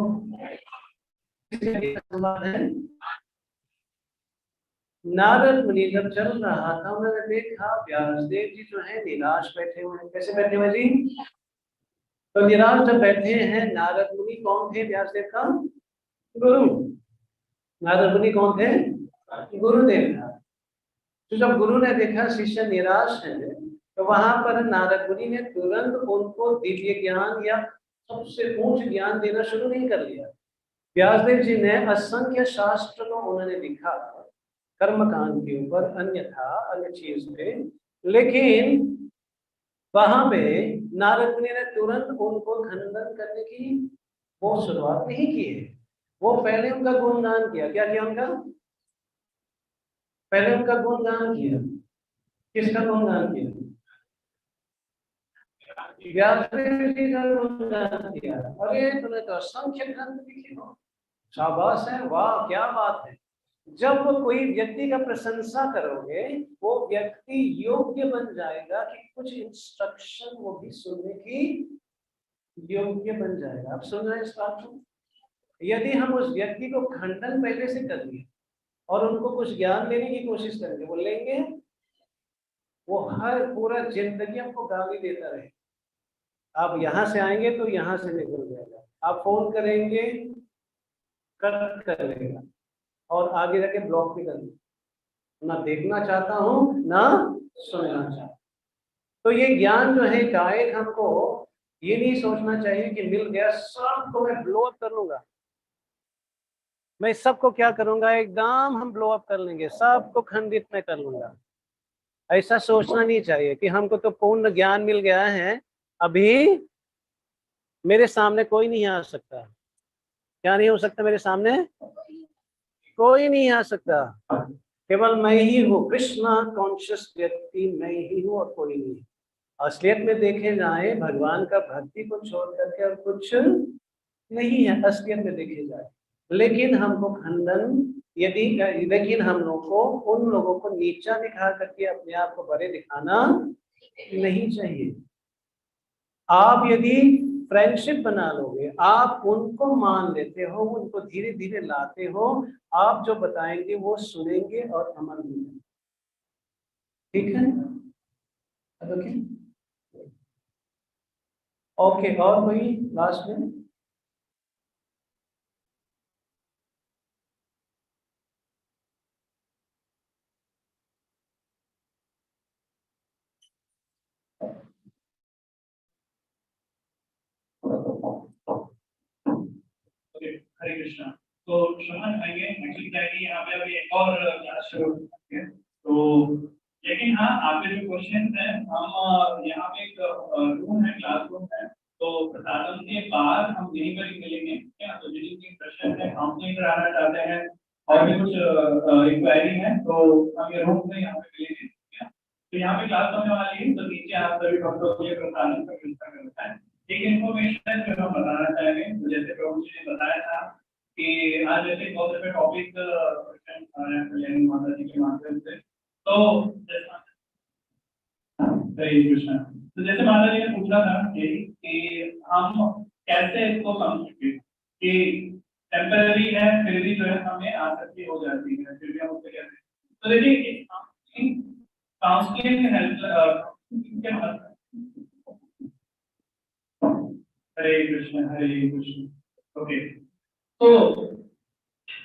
नारद मुनि जब चल रहा था, उन्होंने देखा व्यासदेव जी जो है निराश बैठे हुए हैं। कैसे बैठे हुए जी? तो निराश जब बैठे हैं, नारद मुनि कौन थे? व्यासदेव का गुरु। नारद मुनि कौन थे? गुरुदेव था। तो जब गुरु ने देखा शिष्य निराश है, तो वहां पर नारद मुनि ने तुरंत उनको दिव्य ज्ञान या सबसे ऊंच ज्ञान देना शुरू नहीं कर दिया। व्यासदेव जी ने असंख्य शास्त्र को उन्होंने लिखा कर्मकांड के ऊपर, अन्यथा अन्य चीज पे, लेकिन वहां पे नारद मुनि ने तुरंत उनको खंडन करने की वो शुरुआत नहीं की है। वो पहले उनका गुणगान किया। क्या किया उनका? पहले उनका गुणगान किया। किसका गुणगान किया? व्यासदेव जी का गुणगान किया। अरे तूने तो असंख्य ग्रंथ लिखे हो, शाबाश है, वाह क्या बात है। जब कोई व्यक्ति का प्रशंसा करोगे, वो व्यक्ति योग्य बन जाएगा कि कुछ इंस्ट्रक्शन वो भी सुनने की योग्य बन जाएगा। आप सुन रहे हैं इस बात को? यदि हम उस व्यक्ति को खंडन पहले से कर दिए और उनको कुछ ज्ञान देने की कोशिश करेंगे, वो लेंगे? वो हर पूरा जिंदगी हमको गाली देता रहे। आप यहाँ से आएंगे तो यहाँ से निकल जाएगा, आप फोन करेंगे कट कर लेगा और आगे जाके ब्लॉक भी कर देगा, ना देखना चाहता हूँ ना सुनना चाहता। तो ये ज्ञान जो है डायरेक्ट हमको ये नहीं सोचना चाहिए कि मिल गया सबको मैं ब्लो अप कर लूंगा, मैं सबको क्या करूंगा एकदम हम ब्लो अप कर लेंगे, सबको खंडित में कर लूंगा। ऐसा सोचना नहीं चाहिए कि हमको तो पूर्ण ज्ञान मिल गया है, अभी मेरे सामने कोई नहीं आ सकता। क्या नहीं हो सकता मेरे सामने? कोई नहीं आ सकता, केवल मैं ही हूँ। कृष्णा कॉन्शियस व्यक्ति मैं ही हूँ और कोई नहीं। असलियत में देखे जाए भगवान का भक्ति को छोड़ करके और कुछ नहीं है असलियत में देखे जाए। लेकिन हमको खंडन यदि लेकिन हम लोग को उन लोगों को नीचा दिखा करके अपने आप को बड़े दिखाना नहीं चाहिए। आप यदि फ्रेंडशिप बना लोगे, आप उनको मान लेते हो, उनको धीरे धीरे लाते हो, आप जो बताएंगे वो सुनेंगे और अमल करेंगे। ठीक है? ओके ओके, और कोई लास्ट में? हरे कृष्णा। तो श्रवण करेंगे एक्चुअली क्या है कि यहाँ पे अभी एक और क्लास शुरू होती है, तो लेकिन हाँ आपके जो क्वेश्चन है हम यहाँ पे एक रूम है, क्लासरूम है, तो प्रसादम के बाद हम यहीं पर ही मिलेंगे क्या। तो जिनकी प्रश्न है काउंसलिंग कराना चाहते हैं और भी कुछ इंक्वायरी है तो हम ये रूम में यहाँ पे मिलेंगे क्या। तो यहाँ पे क्लास होने वाली है, तो नीचे आप सभी डॉक्टरों को ये प्रसादम का व्यवस्था करता है। एक इन्फॉर्मेशन जो हम बताना चाहेंगे, तो जैसे प्रभु जी ने बताया था कि आज जैसे बहुत सारे टॉपिक माता जी के माध्यम से, तो हरे कृष्णा। तो जैसे माता जी ने पूछा था कि हम कैसे इसको समझेंगे कि टेम्पररी है फिर भी जो है हमें आसक्ति हो जाती है, फिर भी हम उससे कैसे। तो देखिए काउंसलिंग हेल्प हरे कृष्ण हरे कृष्ण। ओके, तो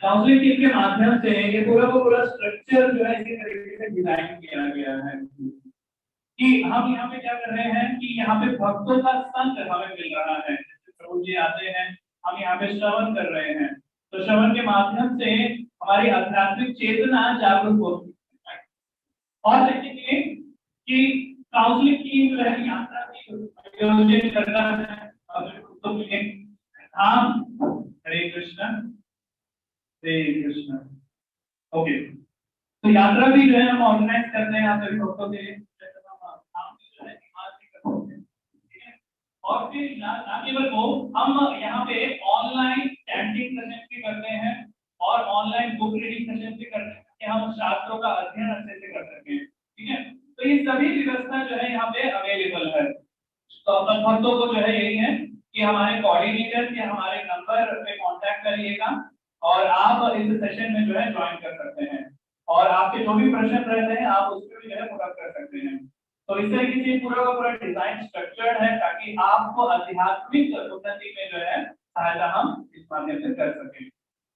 काउंसलिंग टीम के माध्यम से ये पूरा का पूरा स्ट्रक्चर जो है इसी तरीके से डिजाइन किया गया है कि हम यहाँ पे क्या कर रहे हैं कि यहाँ पे भक्तों का संग हमें मिल रहा है। प्रभु जी आते हैं, हम यहाँ पे श्रवण कर रहे हैं, तो श्रवण के माध्यम से हमारी आध्यात्मिक चेतना जागरूक होती है। और देखेंगे कि काउंसलिंग टीम जो है यात्रा की आयोजन करता है। हरे कृष्ण हरे कृष्ण। ओके, तो यात्रा भी जो है हम ऑर्गेनाइज करते हैं आप सभी भक्तों के लिए, और फिर ना केवल वो, हम यहाँ पे ऑनलाइन चैंटिंग सेशन भी करते हैं और ऑनलाइन बुक रीडिंग सेशन भी करते हैं कि हम शास्त्रों का अध्ययन अच्छे से कर सकें। ठीक है, तो ये सभी व्यवस्था जो है यहाँ पे अवेलेबल है। तो अपन भक्तों को जो है यही है कि हमारे कोऑर्डिनेटर के हमारे नंबर पे कांटेक्ट करिएगा और आप इस सेशन में जो है ज्वाइन कर सकते हैं और आपके जो भी प्रश्न रहते हैं आप उसको भी जो है पूरा कर सकते हैं। तो इस तरीके से पूरा का पूरा डिजाइन स्ट्रक्चर्ड है ताकि आपको आध्यात्मिक उन्नति में जो है सहायता हम इस माध्यम से कर सकें।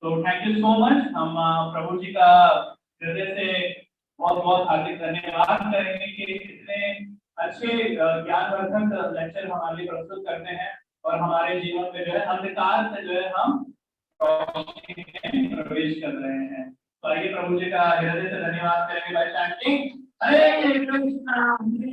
तो थैंक यू सो मच। हम प्रभु जी का हृदय से बहुत बहुत हार्दिक धन्यवाद करेंगे कि इतने अच्छे ज्ञानवर्धक लेक्चर हमारे लिए प्रस्तुत करते हैं और हमारे जीवन में जो है अंधकार से जो है हम प्रवेश कर रहे हैं। तो आइए प्रभु जी का हृदय से धन्यवाद करेंगे बाय चैंटिंग हरे कृष्णा हरे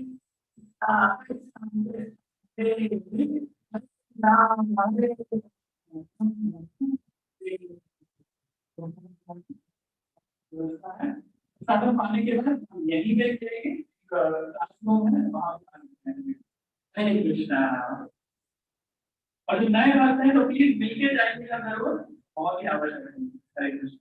साधन पाने के बाद यही वेट करेंगे क्लासरूम है वहां हरे कृष्णा। और जो नए बात है तो प्लीज मिलके जाइएगा जरूर, बहुत ही आवश्यक है। हरे कृष्ण।